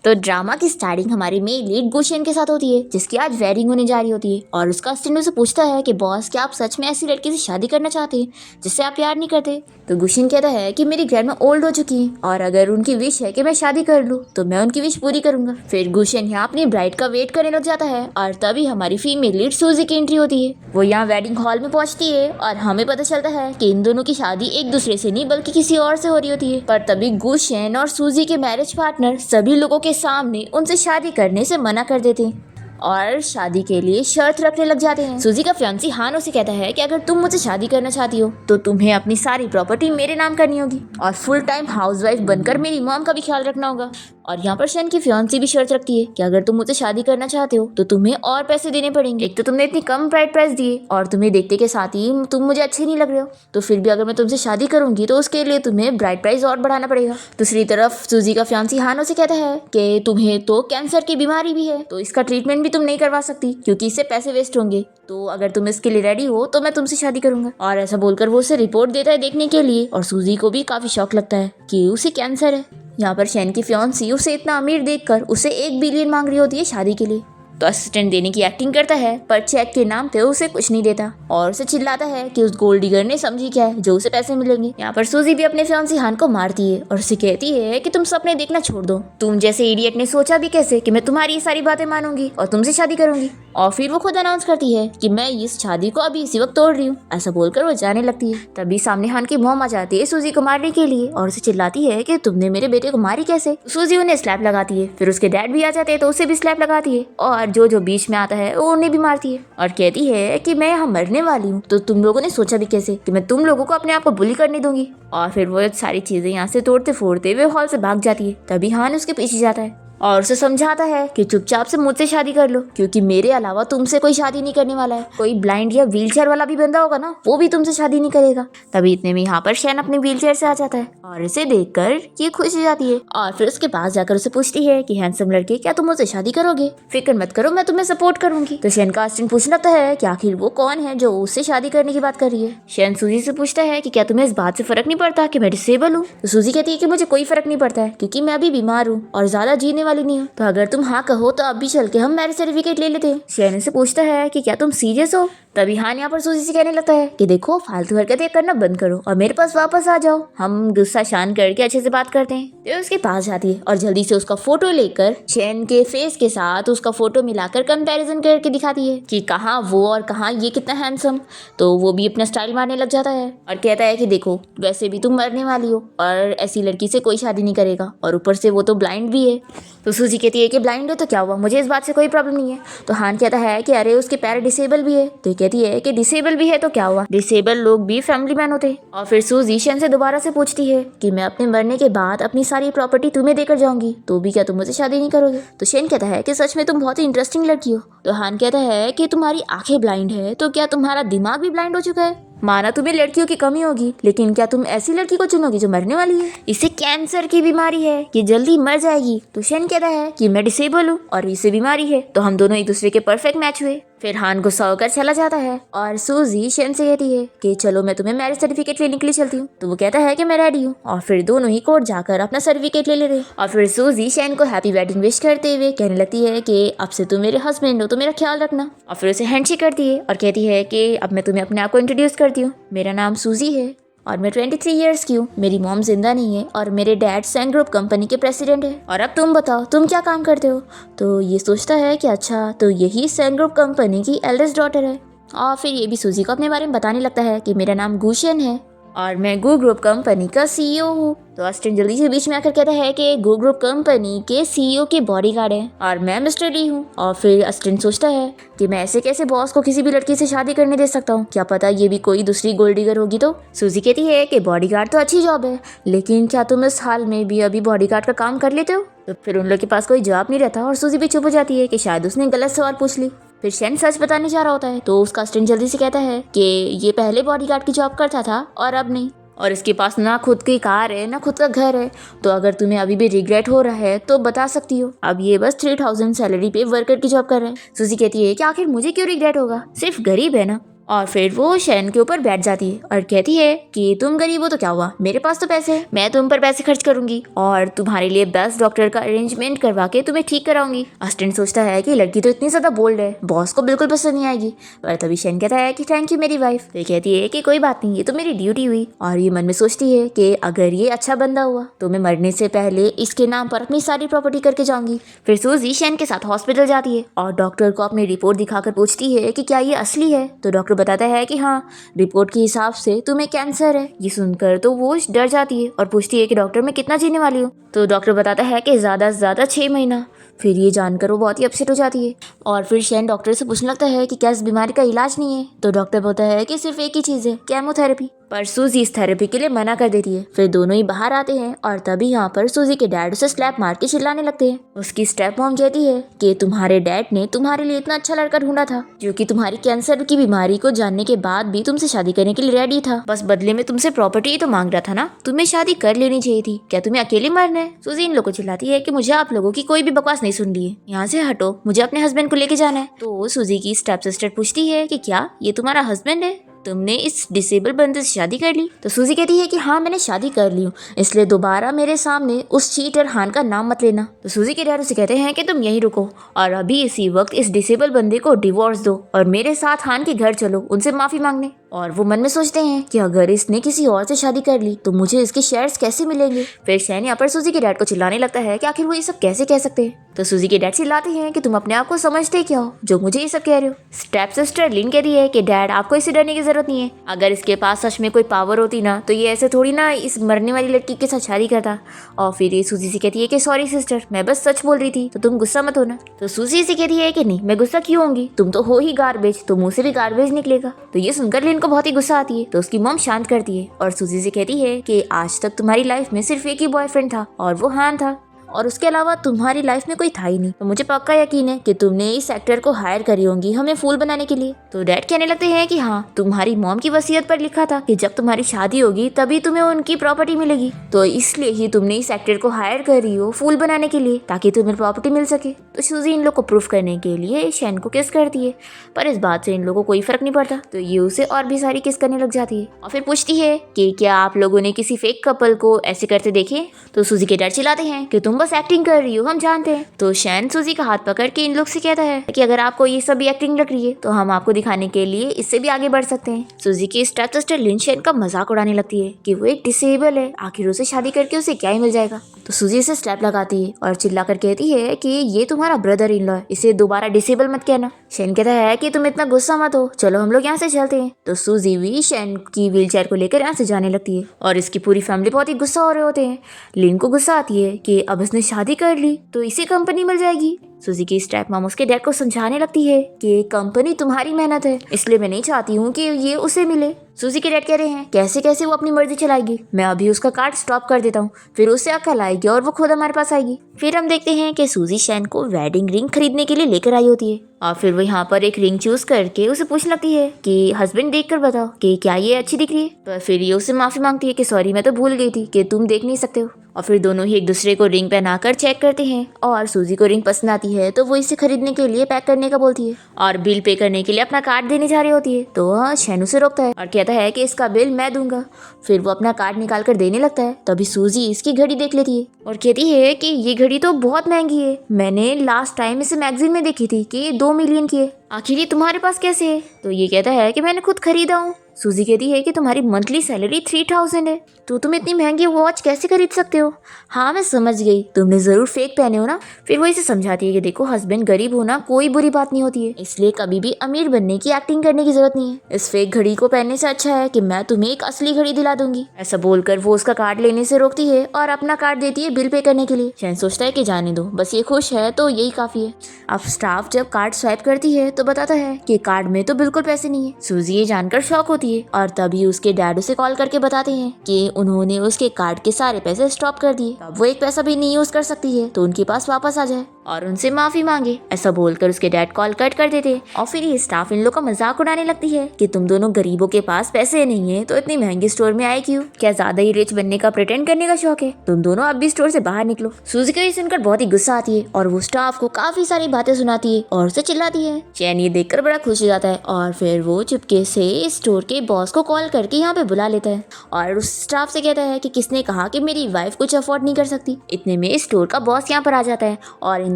तो ड्रामा की स्टार्टिंग हमारी मेन लीड गुशन के साथ होती है, जिसकी आज वेडिंग होने जा रही होती है। और उसका असिस्टेंट उसे पूछता है कि बॉस, क्या आप सच में ऐसी लड़की से शादी करना चाहते हैं जिससे आप प्यार नहीं करते? तो गुशन कहता है कि मेरी ग्रैंडमा ओल्ड हो चुकी है और अगर उनकी विश है कि मैं शादी कर लूँ तो मैं उनकी विश पूरी करूंगा। फिर गुशन यहाँ अपनी ब्राइड का वेट करने लग जाता है और तभी हमारी फीमेल लीड सूजी की एंट्री होती है। वो यहाँ वेडिंग हॉल में पहुंचती है और हमें पता चलता है कि इन दोनों की शादी एक दूसरे से नहीं बल्कि किसी और से हो रही होती है। पर तभी गुशन और सूजी के मैरिज पार्टनर सभी लोगों के सामने उनसे शादी करने से मना कर देते हैं और शादी के लिए शर्त रखने लग जाते हैं। सूजी का फियांसी हान उसे कहता है कि अगर तुम मुझसे शादी करना चाहती हो तो तुम्हें अपनी सारी प्रॉपर्टी मेरे नाम करनी होगी और फुल टाइम हाउसवाइफ बनकर मेरी मॉम का भी ख्याल रखना होगा। और यहाँ पर शन की फियांसी भी शर्त रखती है कि अगर तुम मुझसे शादी करना चाहते हो तो तुम्हें और पैसे देने पड़ेंगे। एक तो तुमने इतनी कम ब्राइड प्राइस दिए और तुम्हें देखते के साथ ही तुम मुझे अच्छे नहीं लग रहे हो, तो फिर भी अगर मैं तुमसे शादी करूंगी तो उसके लिए तुम्हें ब्राइड प्राइस और बढ़ाना पड़ेगा। दूसरी तरफ सूजी का फियांसी हानो से कहता है कि तुम्हें तो कैंसर की बीमारी भी है, तो इसका ट्रीटमेंट भी तुम नहीं करवा सकती क्योंकि इससे पैसे वेस्ट होंगे, तो अगर तुम इसके लिए रेडी हो तो मैं तुमसे शादी करूंगा। और ऐसा बोलकर वो उसे रिपोर्ट देता है देखने के लिए और सूजी को भी काफी शौक लगता है कि उसे कैंसर है। यहाँ पर शैन की फियांसी उसे इतना अमीर देखकर उसे 1 बिलियन मांग रही होती है शादी के लिए, तो असिस्टेंट देने की एक्टिंग करता है पर चेक के नाम पे उसे कुछ नहीं देता और उसे चिल्लाता है कि उस गोल्ड डिगर ने समझी क्या है जो उसे पैसे मिलेंगे। यहाँ पर सूजी भी अपने फियांसी हान को मारती है और उसे कहती है कि तुम सपने देखना छोड़ दो, तुम जैसे इडियट ने सोचा भी कैसे कि मैं तुम्हारी ये सारी बातें मानूंगी और तुमसे शादी करूंगी। और फिर वो खुद अनाउंस करती है कि मैं इस शादी को अभी इसी वक्त तोड़ रही हूँ। ऐसा बोलकर वो जाने लगती है। तभी सामने हान की मॉम आ जाती है सूजी को मारने के लिए और उसे चिल्लाती है कि तुमने मेरे बेटे को मारी कैसे। सूजी उन्हें स्लैप लगाती है, फिर उसके डैड भी आ जाते हैं तो उसे भी स्लैप लगाती है और जो बीच में आता है वो उन्हें भी मारती है और कहती है कि मैं यहाँ मरने वाली हूँ, तो तुम लोगों ने सोचा भी कैसे कि मैं तुम लोगों को अपने आप को बुली करने दूंगी। और फिर वो सारी चीजें यहाँ से तोड़ते फोड़ते हुए हॉल से भाग जाती है। तभी हान उसके पीछे जाता है और उसे समझाता है कि चुपचाप से मुझसे शादी कर लो क्योंकि मेरे अलावा तुमसे कोई शादी नहीं करने वाला है। कोई ब्लाइंड या व्हीलचेयर वाला भी बंदा होगा ना, वो भी तुमसे शादी नहीं करेगा। तभी इतने में यहाँ पर शैन अपनी व्हीलचेयर से आ जाता है और इसे देखकर ये खुश हो जाती है और फिर उसके पास जाकर उसे पूछती है कि हैंडसम लड़के, क्या तुम मुझसे शादी करोगे? फिक्र मत करो, मैं तुम्हें सपोर्ट करूंगी। तो शैन का असिस्टेंट पूछने लगता है कि आखिर वो कौन है जो उससे शादी करने की बात कर रही है। शैन सूजी से पूछता है कि क्या तुम्हें इस बात से फर्क नहीं पड़ता कि मैं डिसेबल हूँ? तो सूजी कहती है कि मुझे कोई फर्क नहीं पड़ता है क्योंकि मैं अभी बीमार हूँ और ज्यादा जीने वाली नहीं हूँ, तो अगर तुम हाँ कहो तो अभी चल के हम मैरिज सर्टिफिकेट ले लेते हैं। शैन से पूछता है कि क्या तुम सीरियस हो? तभी हान यहाँ पर सूजी से कहने लगता है कि देखो, फालतू हरकतें करना बंद करो और मेरे पास वापस आ जाओ, हम गुस्सा शांत करके अच्छे से बात करते हैं। तो उसके पास जाती है और जल्दी से उसका फोटो लेकर शैन के फेस के साथ उसका फोटो मिलाकर कंपैरिजन करके दिखाती है कि कहाँ वो और कहाँ ये कितना हैंडसम। तो वो भी अपना स्टाइल मारने लग जाता है और कहता है कि देखो, वैसे भी तुम मरने वाली हो और ऐसी लड़की से कोई शादी नहीं करेगा और ऊपर से वो तो ब्लाइंड भी है। तो सूजी कहती है कि ब्लाइंड हो तो क्या हुआ, मुझे इस बात से कोई प्रॉब्लम नहीं है। तो हान कहता है कि अरे उसके पैर डिसेबल भी है। तो कहती है कि डिसेबल भी है तो क्या हुआ, डिसेबल लोग भी फैमिली मैन होते। और फिर सूजी शैन से दोबारा से पूछती है कि मैं अपने मरने के बाद अपनी सारी प्रॉपर्टी तुम्हें देकर जाऊंगी, तो भी क्या तुम मुझसे शादी नहीं करोगे? तो शैन कहता है कि सच में तुम बहुत ही इंटरेस्टिंग लड़की हो। तो हान कहता है कि तुम्हारी आंखें ब्लाइंड है तो क्या तुम्हारा दिमाग भी ब्लाइंड हो चुका है? माना तुम्हें लड़कियों की कमी होगी, लेकिन क्या तुम ऐसी लड़की को चुनोगी जो मरने वाली है? इसे कैंसर की बीमारी है कि जल्दी मर जाएगी। तो शैन कहता है कि मैं डिसेबल हूँ और इसे बीमारी है, तो हम दोनों एक दूसरे के परफेक्ट मैच हुए। फिर हान गुस्सा होकर चला जाता है और सूजी शैन से कहती है कि चलो मैं तुम्हें मैरिज सर्टिफिकेट लेने के लिए चलती हूँ। तो वो कहता है कि मैं रेडी हूँ और फिर दोनों ही कोर्ट जाकर अपना सर्टिफिकेट ले लेते हैं। और फिर सूजी शैन को हैप्पी वेडिंग विश करते हुए कहने लगती है कि अब से तुम मेरे हस्बैंड हो तो मेरा ख्याल रखना। और फिर उसे हैंडशेक करती है और कहती है कि अब मैं तुम्हें अपने आप को इंट्रोड्यूस करती हूँ, मेरा नाम सूजी है और मैं 23 इयर्स की हूँ। मेरी मॉम जिंदा नहीं है और मेरे डैड सैन ग्रुप कंपनी के प्रेसिडेंट है। और अब तुम बताओ तुम क्या काम करते हो? तो ये सोचता है कि अच्छा, तो यही सैन ग्रुप कंपनी की एल्डेस्ट डॉटर है। और फिर ये भी सूजी को अपने बारे में बताने लगता है कि मेरा नाम गुशन है और मैं गू ग्रुप कंपनी का सीईओ हूँ। तो असिस्टेंट जल्दी से बीच में आकर कहता है कि गू ग्रुप कंपनी के सीईओ के बॉडीगार्ड है और मैं मिस्टर ली हूँ। और फिर असिस्टेंट सोचता है कि मैं ऐसे कैसे बॉस को किसी भी लड़की से शादी करने दे सकता हूँ, क्या पता ये भी कोई दूसरी गोल्ड डिगर होगी। तो सूजी कहती है कि बॉडीगार्ड तो अच्छी जॉब है, लेकिन क्या तुम इस हाल में भी अभी बॉडीगार्ड का काम कर लेते हो? तो फिर उन लोग के पास कोई जवाब नहीं रहता और सूजी भी चुप हो जाती है कि शायद उसने गलत सवाल पूछ ली। फिर शैन सच बताने जा रहा होता है तो उसका असिस्टेंट जल्दी से कहता है कि ये पहले बॉडीगार्ड की जॉब करता था और अब नहीं, और इसके पास ना खुद की कार है ना खुद का घर है, तो अगर तुम्हें अभी भी रिग्रेट हो रहा है तो बता सकती हो। अब ये बस 3000 सैलरी पे वर्कर की जॉब कर रहा है। सूजी कहती है कि आखिर मुझे क्यों रिग्रेट होगा, सिर्फ गरीब है ना। और फिर वो शैन के ऊपर बैठ जाती है और कहती है कि तुम गरीब हो तो क्या हुआ, मेरे पास तो पैसे हैं, मैं तुम पर पैसे खर्च करूंगी और तुम्हारे लिए बेस्ट डॉक्टर का अरेंजमेंट करवा के तुम्हें ठीक कराऊंगी। असिस्टेंट सोचता है कि लड़की तो इतनी ज्यादा बोल्ड है, बॉस को बिल्कुल पसंद नहीं आएगी। पर तभी शैन कहता है कि थैंक यू मेरी वाइफ। तो कहती है कि कोई बात नहीं, ये तो मेरी ड्यूटी हुई। और ये मन में सोचती है कि अगर ये अच्छा बंदा हुआ तो मैं मरने से पहले इसके नाम पर अपनी सारी प्रॉपर्टी करके जाऊंगी। फिर सूजी शैन के साथ हॉस्पिटल जाती है और डॉक्टर को अपनी रिपोर्ट दिखाकर पूछती है कि क्या ये असली है। तो डॉक्टर बताता है कि हाँ, रिपोर्ट के हिसाब से तुम्हें कैंसर है। ये सुनकर तो वो डर जाती है और पूछती है कि डॉक्टर मैं कितना जीने वाली हूँ। तो डॉक्टर बताता है कि ज्यादा से ज्यादा 6 महीना। फिर ये जानकर वो बहुत ही अपसेट हो जाती है और फिर शैन डॉक्टर से पूछने लगता है कि क्या इस बीमारी का इलाज नहीं है। तो डॉक्टर बोलता है कि सिर्फ एक ही चीज है, केमोथेरेपी। पर सूजी इस थेरेपी के लिए मना कर देती है। फिर दोनों ही बाहर आते हैं और तभी यहाँ पर सूजी के डैड उसे स्लैप मार के चिल्लाने लगते हैं। उसकी स्टेप मॉम कहती है कि तुम्हारे डैड ने तुम्हारे लिए इतना अच्छा लड़का ढूंढा था जो कि तुम्हारी कैंसर की बीमारी को जानने के बाद भी तुमसे शादी करने के लिए रेडी था, बस बदले में तुमसे प्रॉपर्टी ही तो मांग रहा था ना, तुम्हें शादी कर लेनी चाहिए थी, क्या तुम्हें अकेले मरना है। सूजी इन लोगों को चिल्लाती है कि मुझे आप लोगों की कोई भी बकवास नहीं सुन ली है, यहाँ से हटो, मुझे अपने हस्बैंड को लेके जाना है। तो सूजी की स्टेप सिस्टर पूछती है कि क्या ये तुम्हारा हस्बैंड है, तुमने इस डिसेबल बंदे से शादी कर ली। तो सूजी कहती है कि हाँ मैंने शादी कर ली हूँ, इसलिए दोबारा मेरे सामने उस चीटर हान का नाम मत लेना। तो सूजी के डैड उसे कहते हैं कि तुम यहीं रुको और अभी इसी वक्त इस डिसेबल बंदे को डिवोर्स दो और मेरे साथ हान के घर चलो उनसे माफी मांगने। और वो मन में सोचते हैं कि अगर इसने किसी और से शादी कर ली तो मुझे इसके शेयर्स कैसे मिलेंगे। फिर शैन यहाँ पर सूजी के डैड को चिल्लाने लगता है कि आखिर वो ये सब कैसे कह सकते हैं। तो सूजी के डैड चिल्लाते हैं कि तुम अपने आप को समझते क्या हो जो मुझे ये सब कह रहे हो। स्टेप सिस्टर लिन कह रही है कि डैड आपको इसे डरने की जरूरत नहीं है, अगर इसके पास सच में कोई पावर होती ना तो ये ऐसे थोड़ी ना इस मरने वाली लड़की के साथ शादी करता। और फिर ये सूजी से कहती है कि सॉरी सिस्टर, मैं बस सच बोल रही थी, तो तुम गुस्सा मत होना। तो सूजी से कहती है कि नहीं मैं गुस्सा क्यों होंगी, तुम तो हो ही गार्बेज, तो मुंह से भी गार्बेज निकलेगा। तो ये सुनकर लिन को बहुत ही गुस्सा आती है। तो उसकी मॉम शांत करती है और सूजी से कहती है कि आज तक तुम्हारी लाइफ में सिर्फ एक ही बॉयफ्रेंड था और वो हान था, और उसके अलावा तुम्हारी लाइफ में कोई था ही नहीं। तो मुझे पक्का यकीन है कि तुमने इस एक्टर को हायर करी होंगी हमें फूल बनाने के लिए। तो डैड कहने लगते हैं कि हाँ, तुम्हारी मॉम की वसीयत पर लिखा था कि जब तुम्हारी शादी होगी तभी तुम्हें उनकी प्रॉपर्टी मिलेगी, तो इसलिए ही तुमने इस एक्टर को हायर करी हो फूल बनाने के लिए ताकि तुम्हें प्रॉपर्टी मिल सके। तो सूजी इन लोग को प्रूफ करने के लिए शैन को किस करती है, पर इस बात से इन लोगों को कोई फर्क नहीं पड़ता। तो ये उसे और भी सारी किस करने लग जाती है और फिर पूछती है कि क्या आप लोगों ने किसी फेक कपल को ऐसे करते देखे। तो सूजी के डैड चिल्लाते हैं कि तुम बस एक्टिंग कर रही हो, हम जानते हैं। तो शैन सूजी का हाथ पकड़ के इन लोग से कहता है कि अगर आपको ये सब एक्टिंग लग रही है तो हम आपको दिखाने के लिए इससे भी आगे बढ़ सकते हैं। सूजी की स्टेप सिस्टर लिन शैन का मजाक उड़ाने लगती है कि वो एक डिसेबल है, आखिर उसे शादी करके उसे क्या ही मिल जाएगा। तो सूजी से स्टेप लगाती है और चिल्लाकर कहती है कि ये तुम्हारा ब्रदर इन लॉ है, इसे दोबारा डिसेबल मत कहना। शैन कहता है कि तुम इतना गुस्सा मत हो, चलो हम लोग यहाँ से चलते हैं। तो सूजी भी शैन की व्हीलचेयर को लेकर यहाँ से जाने लगती है और इसकी पूरी फैमिली बहुत ही गुस्सा हो रहे होते हैं। लिन को गुस्सा आती है कि अब इसने शादी कर ली तो इसे कंपनी मिल जाएगी। सूजी की स्टेप मॉम उसके डैड को समझाने लगती है कि कंपनी तुम्हारी मेहनत है, इसलिए मैं नहीं चाहती हूँ कि ये उसे मिले। सूजी के डैड कह रहे हैं कैसे कैसे वो अपनी मर्जी चलाएगी, मैं अभी उसका कार्ड स्टॉप कर देता हूँ, फिर उसे अकल आएगी और वो खुद हमारे पास आएगी। फिर हम देखते हैं कि सूजी शैन को वेडिंग रिंग खरीदने के लिए लेकर आई होती है और फिर वो यहाँ पर एक रिंग चूज करके उसे पूछने लगती है कि हस्बैंड देख कर बताओ कि क्या ये अच्छी दिख रही है। तो फिर ये उसे माफी मांगती है कि सॉरी मैं तो भूल गई थी कि तुम देख नहीं सकते हो। और फिर दोनों ही एक दूसरे को रिंग पहनाकर चेक करते हैं और सूजी को रिंग पसंद आती है तो वो इसे खरीदने के लिए पैक करने का बोलती है और बिल पे करने के लिए अपना कार्ड देने जा रही होती है। तो शैन उसे रोकता है और कहता है कि इसका बिल मैं दूंगा। फिर वो अपना कार्ड निकाल कर देने लगता है, तभी सूजी इसकी घड़ी देख लेती है और कहती है कि ये घड़ी तो बहुत महंगी है, मैंने लास्ट टाइम इसे मैगजीन में देखी थी कि 2 मिलियन की है, आखिर ये तुम्हारे पास कैसे है। तो ये कहता है कि मैंने खुद खरीदा हूँ। सूजी कहती है कि तुम्हारी मंथली सैलरी 3000 है, तो तुम इतनी महंगी वॉच कैसे खरीद सकते हो। हाँ मैं समझ गई, तुमने जरूर फेक पहने हो ना। फिर वो इसे समझाती है कि देखो हस्बैंड गरीब होना कोई बुरी बात नहीं होती है, इसलिए कभी भी अमीर बनने की एक्टिंग करने की जरूरत नहीं है। इस फेक घड़ी को पहनने से अच्छा है कि मैं तुम्हें एक असली घड़ी दिला दूंगी। ऐसा बोलकर वो उसका कार्ड लेने से रोकती है और अपना कार्ड देती है बिल पे करने के लिए। शैन सोचता है कि जाने दो, बस ये खुश है तो यही काफी है। अब स्टाफ जब कार्ड स्वाइप करती है तो बताता है कि कार्ड में तो बिल्कुल पैसे नहीं है। सूजी ये जानकर शॉक होती होती है और तभी उसके डैड उसे कॉल करके बताते हैं कि उन्होंने उसके कार्ड के सारे पैसे स्टॉप कर दिए, अब वो एक पैसा भी नहीं यूज कर सकती है, तो उनके पास वापस आ जाए और उनसे माफी मांगे। ऐसा बोलकर उसके डैड कॉल कट कर देते हैं और फिर ये स्टाफ इन लोग का मजाक उड़ाने लगती है कि तुम दोनों गरीबों के पास पैसे नहीं है तो इतनी महंगी स्टोर में आए क्यों, क्या ज्यादा ही रिच बनने का प्रिटेंड करने का शौक है, तुम दोनों अब भी स्टोर से बाहर निकलो। सूजी को ये सुनकर बहुत ही गुस्सा आती है और वो स्टाफ को काफी सारी बातें सुनाती है और उसे चिल्लाती है। चैन ये देखकर बड़ा खुश हो जाता है और फिर वो चुपके से स्टोर के बॉस को कॉल करके यहाँ पे बुला लेता है और उस स्टाफ से कहता है कि किसने कहा कि मेरी वाइफ कुछ अफोर्ड नहीं कर सकती। इतने में स्टोर का बॉस यहाँ पर आ जाता है और इन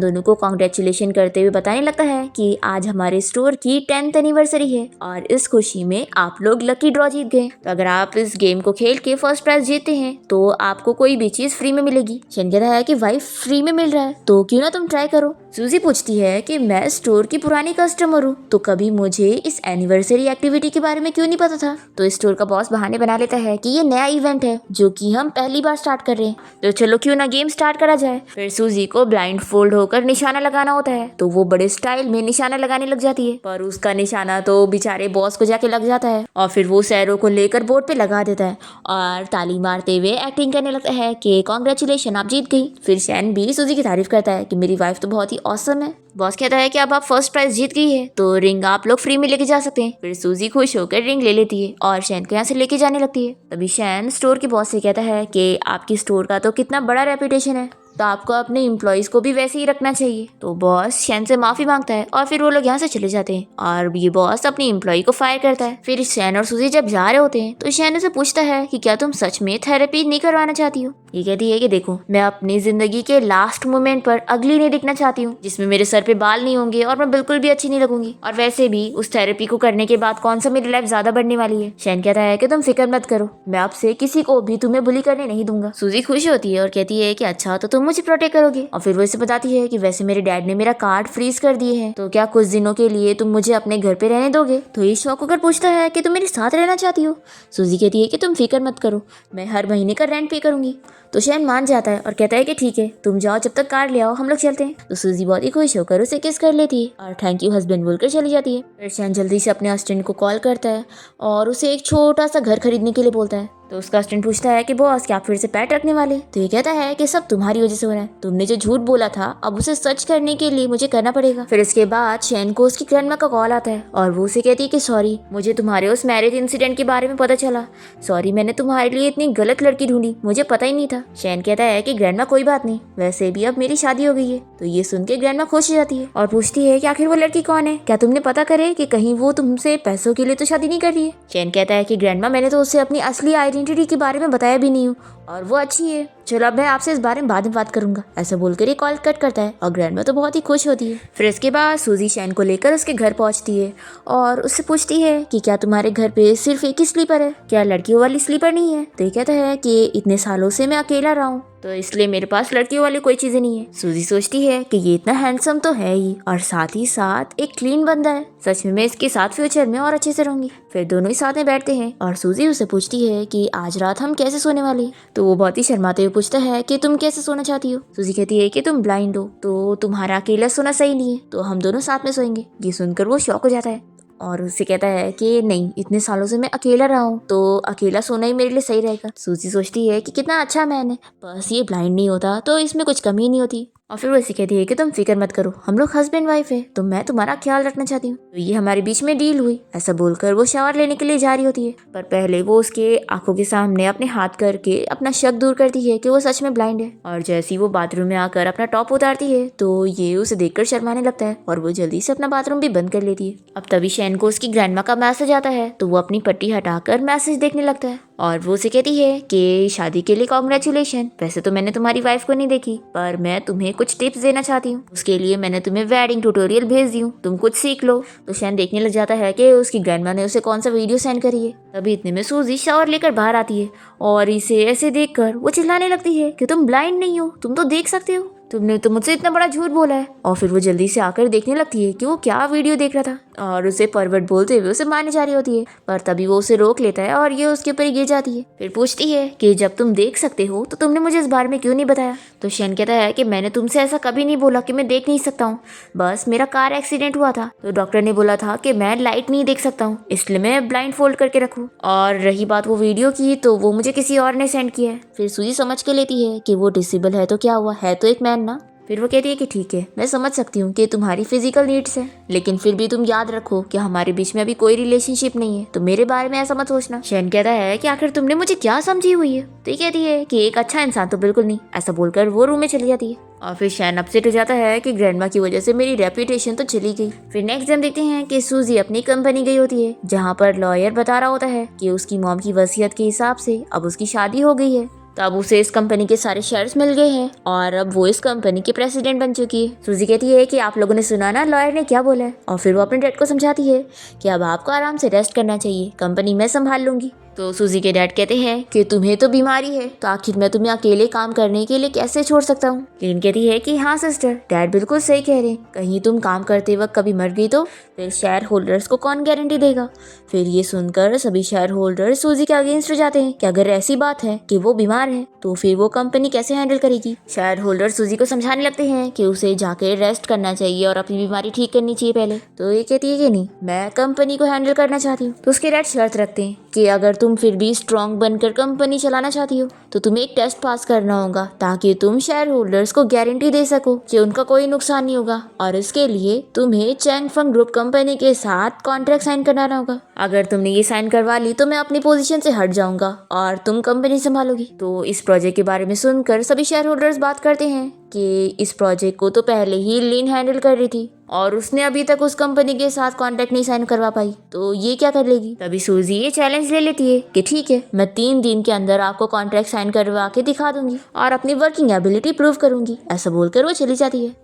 दोनों को कॉन्ग्रेचुलेशन करते हुए बताने लगता है कि आज हमारे स्टोर की 10th एनिवर्सरी है और इस खुशी में आप लोग लकी ड्रॉ जीत गए, तो अगर आप इस गेम को खेल के फर्स्ट प्राइज जीतते हैं तो आपको कोई भी चीज फ्री में मिलेगी। शेन कहता है कि वाइफ फ्री में मिल रहा है तो क्यों ना तुम ट्राई करो। सूजी पूछती है कि मैं स्टोर की पुरानी कस्टमर हूँ तो कभी मुझे इस एनिवर्सरी एक्टिविटी के बारे में क्यों नहीं पता था। तो स्टोर का बॉस बहाने बना लेता है कि ये नया इवेंट है जो कि हम पहली बार स्टार्ट कर रहे हैं, तो चलो क्यों ना गेम स्टार्ट करा जाए। फिर सूजी को ब्लाइंड फोल्ड होकर निशाना लगाना होता है तो वो बड़े स्टाइल में निशाना लगाने लग जाती है, पर उसका निशाना तो बेचारे बॉस को जाके लग जाता है और फिर वो सैरो को लेकर बोर्ड पे लगा देता है और ताली मारते हुए एक्टिंग करने लगता है कि कॉन्ग्रेचुलेशन आप जीत गई। फिर शैन भी सूजी की तारीफ करता है कि मेरी वाइफ तो बहुत ही ऑसम है। बॉस कहता है कि अब आप फर्स्ट प्राइज जीत गई है तो रिंग आप लोग फ्री में लेके जा सकते हैं। फिर सूजी खुश होकर रिंग ले लेती है और शैन को यहाँ से लेके जाने लगती है। तभी शैन स्टोर के बॉस से कहता है कि आपकी स्टोर का तो कितना बड़ा रेपुटेशन है तो आपको अपने एम्प्लॉइज को भी वैसे ही रखना चाहिए। तो बॉस शैन से माफी मांगता है और फिर वो लोग यहाँ से चले जाते हैं और ये बॉस अपनी एम्प्लॉय को फायर करता है। फिर शैन और सूजी जब जा रहे होते हैं तो शैन उसे पूछता है कि क्या तुम सच में थेरेपी नहीं करवाना चाहती हो। ये कहती है कि देखो मैं अपनी जिंदगी के लास्ट मोमेंट पर अगली नहीं दिखना चाहती हूँ जिसमें मेरे सर पे बाल नहीं होंगे और मैं बिल्कुल भी अच्छी नहीं लगूंगी, और वैसे भी उस थेरेपी को करने के बाद कौन सा मेरी लाइफ ज्यादा बढ़ने वाली है। शैन कहता है कि तुम फिक्र मत करो, मैं आपसे किसी को भी तुम्हें बुली करने नहीं दूंगा। सूजी खुश होती है और कहती है कि अच्छा तो तुम मुझे प्रोटेक्ट करोगे, और फिर वो इसे बताती है कि वैसे मेरे डैड ने मेरा कार्ड फ्रीज कर दिए हैं तो क्या कुछ दिनों के लिए तुम मुझे अपने घर पे रहने दोगे। तो ये शौक होकर पूछता है कि तुम मेरे साथ रहना चाहती हो। सूजी कहती है कि तुम फिक्र मत करो, मैं हर महीने का रेंट पे करूंगी। तो शैन मान जाता है और कहता है कि ठीक है तुम जाओ, जब तक कार्ड ले आओ हम लोग चलते हैं। तो सूजी बहुत ही खुश होकर उसे किस कर लेती है और थैंक यू हस्बैंड बोलकर चली जाती है। फिर शैन जल्दी से अपने असिस्टेंट को कॉल करता है और उसे एक छोटा सा घर खरीदने के लिए बोलता है। तो उसका असिस्टेंट पूछता है कि बॉस क्या आप फिर से पेट रखने वाले। तो ये कहता है कि सब तुम्हारी वजह से हो रहा है, तुमने जो झूठ बोला था अब उसे सच करने के लिए मुझे करना पड़ेगा। फिर इसके बाद शैन को उसकी ग्रैंडमा का कॉल आता है और वो उसे कहती है कि सॉरी मुझे तुम्हारे उस मैरिज इंसिडेंट के बारे में पता चला, सॉरी मैंने तुम्हारे लिए इतनी गलत लड़की ढूंढी, मुझे पता ही नहीं था। शैन कहता है कि ग्रैंडमा कोई बात नहीं, वैसे भी अब मेरी शादी हो गई है। तो ये सुन के ग्रैंडमा खुश हो जाती है और पूछती है कि आखिर वो लड़की कौन है, क्या तुमने पता करे कि कहीं वो तुमसे पैसों के लिए तो शादी नहीं कर रही है। शैन कहता है कि ग्रैंडमा मैंने तो उससे अपनी असली आइडेंटिटी के बारे में बताया भी नहीं हूँ और वो अच्छी है, चलो अब मैं आपसे इस बारे में बाद में बात करूंगा। ऐसा बोलकर ये कॉल कट करता है और ग्रैंडमा तो बहुत ही खुश होती है। फिर इसके बाद सूजी शैन को लेकर उसके घर पहुंचती है और उससे पूछती है कि क्या तुम्हारे घर पे सिर्फ एक ही स्लीपर है, क्या लड़कियों वाली स्लीपर नहीं है। तो ये कहता है कि इतने सालों से मैं अकेला रहा हूँ तो इसलिए मेरे पास लड़कियों वाली कोई चीजें नहीं है। सूजी सोचती है कि ये इतना हैंडसम तो है ही और साथ ही साथ एक क्लीन बंदा है, सच में मैं इसके साथ फ्यूचर में और अच्छे से रहूंगी। फिर दोनों ही साथ में बैठते हैं और सूजी उसे पूछती है कि आज रात हम कैसे सोने वाले हैं। तो वो बहुत ही शर्माते हुए पूछता है कि तुम कैसे सोना चाहती हो। सूजी कहती है कि तुम ब्लाइंड हो तो तुम्हारा अकेला सोना सही नहीं है, तो हम दोनों साथ में सोएंगे। ये सुनकर वो शॉक हो जाता है और उससे कहता है कि नहीं, इतने सालों से मैं अकेला रहा हूँ तो अकेला सोना ही मेरे लिए सही रहेगा। सूजी सोचती है कि कितना अच्छा मैन है, बस ये ब्लाइंड नहीं होता तो इसमें कुछ कमी नहीं होती। और फिर वो ऐसे कहती है कि तुम फिक्र मत करो, हम लोग हस्बैंड वाइफ है तो मैं तुम्हारा ख्याल रखना चाहती हूँ। तो ये हमारे बीच में डील हुई। ऐसा बोलकर वो शावर लेने के लिए जा रही होती है, पर पहले वो उसके आंखों के सामने अपने हाथ करके अपना शक दूर करती है कि वो सच में ब्लाइंड है। और जैसे ही वो बाथरूम में आकर अपना टॉप उतारती है तो ये उसे देखकर शर्माने लगता है और वो जल्दी से अपना बाथरूम भी बंद कर लेती है। अब तभी शैन को उसकी ग्रैंडमा का मैसेज आता है तो वो अपनी पट्टी हटाकर मैसेज देखने लगता है और वो उसे कहती है कि शादी के लिए कॉन्ग्रेचुलेशन, वैसे तो मैंने तुम्हारी वाइफ को नहीं देखी पर मैं तुम्हें कुछ टिप्स देना चाहती हूँ, उसके लिए मैंने तुम्हें वेडिंग ट्यूटोरियल भेज दी हूँ, तुम कुछ सीख लो। तो शैन देखने लग जाता है कि उसकी ग्रैंडमा ने उसे कौन सा वीडियो सेंड करी है। तभी इतने में सूजी शावर लेकर बाहर आती है और इसे ऐसे देखकर वो चिल्लाने लगती है कि तुम ब्लाइंड नहीं हो, तुम तो देख सकते हो, तुमने तो मुझसे इतना बड़ा झूठ बोला है। और फिर वो जल्दी से आकर देखने लगती है कि वो क्या वीडियो देख रहा था और उसे परवट बोलते हुए उसे मारने जा रही होती है, पर तभी वो उसे रोक लेता है और ये उसके ऊपर ही गिर जाती है। फिर पूछती है कि जब तुम देख सकते हो तो तुमने मुझे इस बारे में क्यों नहीं बताया। तो शेन कहता है कि मैंने तुमसे ऐसा कभी नहीं बोला कि मैं देख नहीं सकता हूँ, बस मेरा कार एक्सीडेंट हुआ था तो डॉक्टर ने बोला था कि मैं लाइट नहीं देख सकता हूँ, इसलिए मैं ब्लाइंड फोल्ड करके रखूँ। और रही बात वो वीडियो की, तो वो मुझे किसी और ने सेंड किया है। फिर सूजी समझ के लेती है कि वो डिसेबल है तो क्या हुआ, है तो एक मैन ना। फिर वो कहती है कि ठीक है, मैं समझ सकती हूँ कि तुम्हारी फिजिकल नीड्स है, लेकिन फिर भी तुम याद रखो कि हमारे बीच में अभी कोई रिलेशनशिप नहीं है, तो मेरे बारे में ऐसा मत सोचना। शेन कहता है कि आखिर तुमने मुझे क्या समझी हुई है। तो ये कहती है कि एक अच्छा इंसान तो बिल्कुल नहीं। ऐसा बोलकर वो रूम में चली जाती है और फिर शैन अपसेट हो जाता है कि ग्रैंडमा की वजह से मेरी रेपुटेशन तो चली गई। फिर नेक्स्ट टाइम देखते हैं कि सूजी अपनी कंपनी गई होती है, जहाँ पर लॉयर बता रहा होता है कि उसकी मॉम की वसीयत के हिसाब से अब उसकी शादी हो गई है, तो अब उसे इस कंपनी के सारे शेयर्स मिल गए हैं और अब वो इस कंपनी की प्रेसिडेंट बन चुकी है। सूजी कहती है कि आप लोगों ने सुना ना लॉयर ने क्या बोला है, और फिर वो अपने डैड को समझाती है कि अब आपको आराम से रेस्ट करना चाहिए, कंपनी मैं संभाल लूंगी। तो सूजी के डैड कहते हैं कि तुम्हें तो बीमारी है, तो आखिर मैं तुम्हें अकेले काम करने के लिए कैसे छोड़ सकता हूँ। लिन कहती है कि हाँ सिस्टर, डैड बिल्कुल सही कह रहे हैं, कहीं तुम काम करते वक्त कभी मर गई तो फिर शेयर होल्डर्स को कौन गारंटी देगा। फिर ये सुनकर सभी शेयर होल्डर सूजी के अगेंस्ट हो जाते हैं कि अगर ऐसी बात है कि वो बीमार है तो फिर वो कंपनी कैसे हैंडल करेगी। शेयर होल्डर सूजी को समझाने लगते हैं कि उसे जाके रेस्ट करना चाहिए और अपनी बीमारी ठीक करनी चाहिए पहले। तो ये कहती है कि नहीं, मैं कंपनी को हैंडल करना चाहती हूँ। तो उसके डैड शर्त रखते हैं कि अगर तुम फिर भी स्ट्रांग बनकर कंपनी चलाना चाहती हो तो तुम्हें एक टेस्ट पास करना होगा, ताकि तुम शेयर होल्डर्स को गारंटी दे सको कि उनका कोई नुकसान नहीं होगा, और इसके लिए तुम्हें चैंग फंग ग्रुप कंपनी के साथ कॉन्ट्रैक्ट साइन कराना होगा। अगर तुमने ये साइन करवा ली तो मैं अपनी पोजीशन से हट जाऊंगा और तुम कंपनी संभालोगी। तो इस प्रोजेक्ट के बारे में सुनकर सभी शेयर होल्डर्स बात करते हैं कि इस प्रोजेक्ट को तो पहले ही लिन हैंडल कर रही थी और उसने अभी तक उस कंपनी के साथ कॉन्ट्रैक्ट नहीं साइन करवा पाई, तो ये क्या कर लेगी। तभी सूजी ये चैलेंज ले लेती है कि ठीक है, मैं 3 दिन के अंदर आपको कॉन्ट्रैक्ट साइन करवा के दिखा दूंगी और अपनी वर्किंग एबिलिटी प्रूव करूंगी। ऐसा बोलकर वो चली जाती है।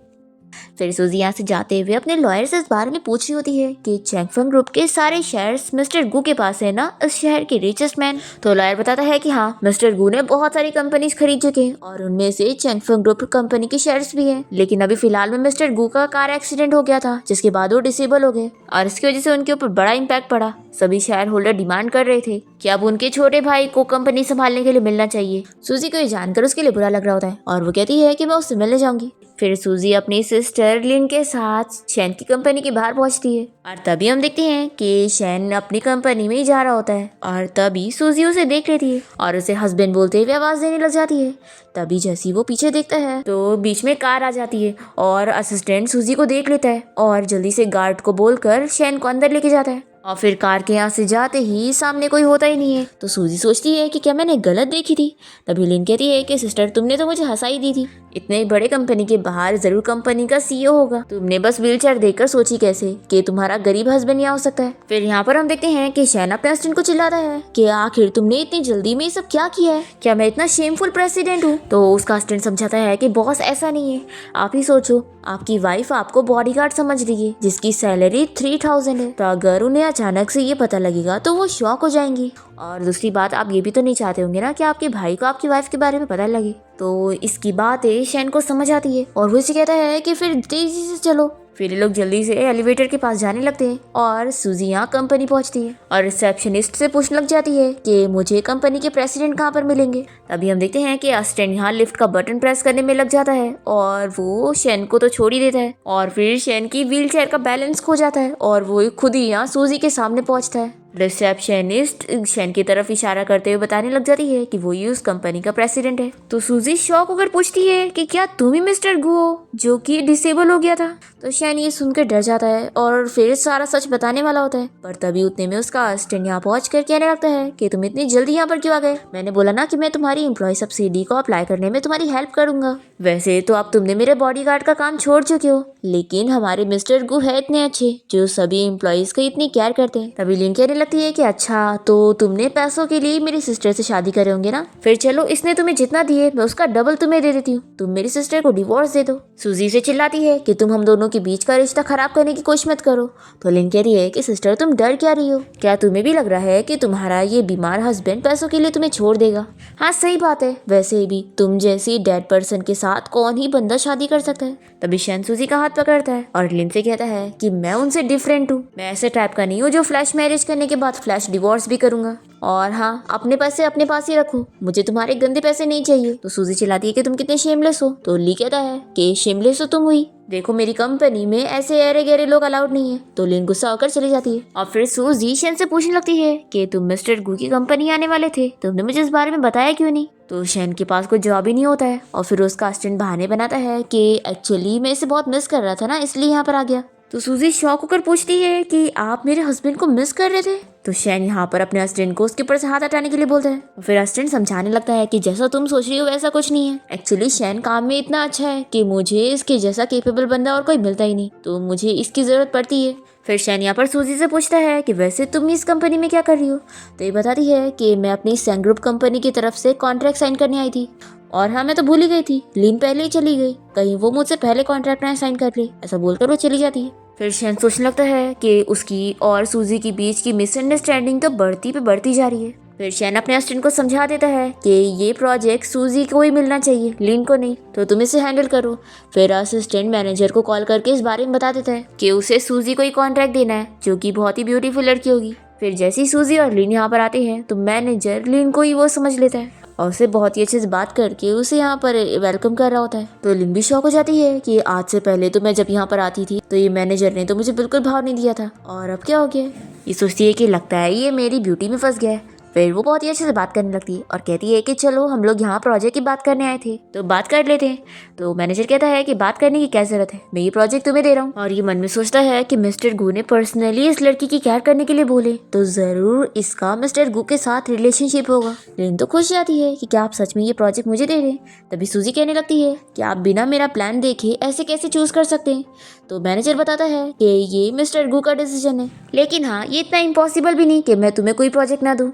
फिर सूजी यहाँ से जाते हुए अपने लॉयर से इस बारे में पूछ रही होती है कि चैंगफंग ग्रुप के सारे शेयर्स मिस्टर गू के पास है ना, इस शहर के रिचेस्ट मैन। तो लॉयर बताता है कि हाँ, मिस्टर गू ने बहुत सारी कंपनीज खरीद चुके हैं और उनमें से चैंगफंग ग्रुप कंपनी के शेयर्स भी हैं, लेकिन अभी फिलहाल में मिस्टर गू का कार एक्सीडेंट हो गया था, जिसके बाद वो डिसेबल हो गए और इसकी वजह से उनके ऊपर बड़ा इम्पैक्ट पड़ा। सभी शेयर होल्डर डिमांड कर रहे थे कि अब उनके छोटे भाई को कंपनी संभालने के लिए मिलना चाहिए। सूजी को ये जानकर उसके लिए बुरा लग रहा होता है और वो कहती है कि मैं उससे मिलने जाऊंगी। फिर सूजी अपनी सिस्टर लिन के साथ शैन की कंपनी के बाहर पहुंचती है और तभी हम देखते हैं कि शैन अपनी कंपनी में ही जा रहा होता है और तभी सूजी उसे देख लेती है और उसे हस्बैंड बोलते हुए आवाज देने लग जाती है। तभी जैसे वो पीछे देखता है तो बीच में कार आ जाती है और असिस्टेंट सूजी को देख लेता है और जल्दी से गार्ड को बोलकर शैन को अंदर लेके जाता है। और फिर कार के यहाँ से जाते ही सामने कोई होता ही नहीं है, तो सूजी सोचती है कि क्या मैंने गलत देखी थी। तभी लिन कहती है कि सिस्टर, तुमने तो मुझे हंसाई दी थी, इतने बड़े कंपनी के बाहर जरूर कंपनी का सीईओ होगा, तुमने बस व्हीलचेयर देखकर सोची कैसे कि तुम्हारा गरीब हस्बैंड यहाँ हो सकता है। फिर यहाँ पर हम देखते हैं कि शैन अपने असिस्टेंट को चिल्लाता है कि आखिर तुमने इतनी जल्दी में ये सब क्या किया है, क्या मैं इतना शेमफुल प्रेसिडेंट हूँ। तो उसका असिस्टेंट समझाता है कि बॉस ऐसा नहीं है, आप ही सोचो, आपकी वाइफ आपको बॉडीगार्ड समझ रही है जिसकी सैलरी 3000 है, तो अगर उन्हें अचानक से ये पता लगेगा तो वो शॉक हो जाएंगी। और दूसरी बात, आप ये भी तो नहीं चाहते होंगे ना कि आपके भाई को आपकी वाइफ के बारे में पता लगे। तो इसकी बातें शैन को समझ आती है और वो इसे कहता है कि फिर तेजी से चलो। फिर ये लोग जल्दी से एलिवेटर के पास जाने लगते हैं और सूजी यहाँ कंपनी पहुंचती है और रिसेप्शनिस्ट से पूछने लग जाती है कि मुझे कंपनी के प्रेसिडेंट कहाँ पर मिलेंगे। तभी हम देखते हैं कि असिस्टेंट यहाँ लिफ्ट का बटन प्रेस करने में लग जाता है और वो शैन को तो छोड़ ही देता है और फिर शैन की व्हीलचेयर का बैलेंस खो जाता है और वो खुद ही यहाँ सूजी के सामने पहुंचता है। रिसेप्शनिस्ट शैन की तरफ इशारा करते हुए बताने लग जाती है कि वो ही उस कंपनी का प्रेसिडेंट है। तो सूजी शॉक होकर पूछती है कि क्या तुम ही मिस्टर गू हो जो कि डिसेबल हो गया था। तो शैन ये सुनकर डर जाता है और फिर सारा सच बताने वाला होता है, पर तभी उतने में उसका असिस्टेंट यहाँ पहुंच कर कहने लगता है कि तुम इतनी जल्दी यहाँ पर क्यों आ गए, मैंने बोला ना कि मैं तुम्हारी एम्प्लॉय सब्सिडी को अप्लाई करने में तुम्हारी हेल्प करूंगा। वैसे तो अब तुमने मेरे बॉडीगार्ड का काम छोड़ चुके हो, लेकिन हमारे मिस्टर गू है इतने अच्छे जो सभी एम्प्लॉयज की इतनी केयर करते हैं। तभी लिन कहने लगती है कि अच्छा तो तुमने पैसों के लिए मेरी सिस्टर से शादी करे होंगे ना, फिर चलो इसने तुम्हें जितना दिए मैं उसका डबल तुम्हें दे देती हूँ, तुम मेरी सिस्टर को डिवोर्स दे दो। सूजी से चिल्लाती है कि तुम हम दोनों के बीच का रिश्ता खराब करने की कोशिश मत करो। तो लिन कह रही है कि सिस्टर तुम डर क्या रही हो, क्या तुम्हें भी लग रहा है कि तुम्हारा ये बीमार हस्बैंड पैसों के लिए तुम्हें छोड़ देगा। हाँ सही बात है, वैसे भी तुम जैसी डेड पर्सन के साथ कौन ही बंदा शादी कर सकता है। तभी शैन सूजी का हाथ पकड़ता है और लिन से कहता है कि मैं उनसे डिफरेंट हूँ, मैं ऐसे टाइप का नहीं हूँ जो फ्लैश मैरिज करने के बाद फ्लैश डिवोर्स भी करूंगा। और हाँ, अपने पैसे अपने पास ही रखो, मुझे तुम्हारे गंदे पैसे नहीं चाहिए। तो सूजी चिल्लाती है कि तुम कितने शेमलेस हो। तो ली कहता है कि शेमलेस हो तुम हुई, देखो मेरी कंपनी में ऐसे अरे गहरे लोग अलाउड नहीं है। तो लिन गुस्सा होकर चली जाती है और फिर सूजी शेन से पूछने लगती है कि तुम मिस्टर गू की कंपनी आने वाले थे, तुमने मुझे इस बारे में बताया क्यों नहीं। तो शेन के पास कोई जवाब ही नहीं होता है और फिर उसका असिस्टेंट बहाने बनाता है कि एक्चुअली मैं इसे बहुत मिस कर रहा था ना, इसलिए यहाँ पर आ गया। तो सूजी शॉक होकर पूछती है कि आप मेरे हस्बैंड को मिस कर रहे थे। तो शैन यहाँ पर अपने असिस्टेंट को उसके ऊपर से हाथ हटाने के लिए बोलता है और फिर असिस्टेंट समझाने लगता है कि जैसा तुम सोच रही हो वैसा कुछ नहीं है। एक्चुअली शैन काम में इतना अच्छा है कि मुझे इसके जैसा केपेबल बंदा और कोई मिलता ही नहीं, तो मुझे इसकी जरूरत पड़ती है। फिर शैन यहाँ पर सूजी से पूछता है कि वैसे तुम इस कंपनी में क्या कर रही हो। तो ये बताती है कि मैं अपनी सैन ग्रुप कंपनी की तरफ से कॉन्ट्रैक्ट साइन करने आई थी। और हाँ मैं तो भूल ही गई थी, लिन पहले ही चली गई, कहीं वो मुझसे पहले कॉन्ट्रैक्ट ना साइन कर ले, ऐसा बोलकर वो चली जाती है। फिर शैन सोचने लगता है कि उसकी और सूजी के बीच की मिसअंडरस्टैंडिंग तो बढ़ती पे बढ़ती जा रही है। फिर शैन अपने असिस्टेंट को समझा देता है कि ये प्रोजेक्ट सूजी को ही मिलना चाहिए, लिन को नहीं, तो तुम इसे हैंडल करो। फिर असिस्टेंट मैनेजर को कॉल करके इस बारे में बता देता है कि उसे सूजी को ही कॉन्ट्रैक्ट देना है, जो कि बहुत ही ब्यूटीफुल लड़की होगी। फिर जैसे ही सूजी और लिन यहाँ पर आते हैं तो मैनेजर लिन को ही वो समझ लेता है और उसे बहुत ही अच्छे से बात करके उसे यहाँ पर वेलकम कर रहा होता है। तो लिन भी शॉक हो जाती है कि आज से पहले तो मैं जब यहाँ पर आती थी तो ये मैनेजर ने तो मुझे बिल्कुल भाव नहीं दिया था, और अब क्या हो गया। ये सोचती है कि लगता है ये मेरी ब्यूटी में फंस गया है। फिर वो बहुत ही अच्छे से बात करने लगती है और कहती है कि चलो हम लोग यहाँ प्रोजेक्ट की बात करने आए थे तो बात कर लेते हैं। तो मैनेजर कहता है कि बात करने की क्या जरूरत है, मैं ये प्रोजेक्ट तुम्हें दे रहा हूँ। और ये मन में सोचता है कि मिस्टर गू ने पर्सनली इस लड़की की केयर करने के लिए बोले तो जरूर इसका मिस्टर गू के साथ रिलेशनशिप होगा। लिन तो खुश जाती है कि क्या आप सच में ये प्रोजेक्ट मुझे दे रहे हैं। तभी सूजी कहने लगती है कि आप बिना मेरा प्लान देखे ऐसे कैसे चूज कर सकते हैं। तो मैनेजर बताता है कि ये मिस्टर गू का डिसीजन है, लेकिन हाँ ये इतना इम्पॉसिबल भी नहीं कि मैं तुम्हें कोई प्रोजेक्ट ना दूँ।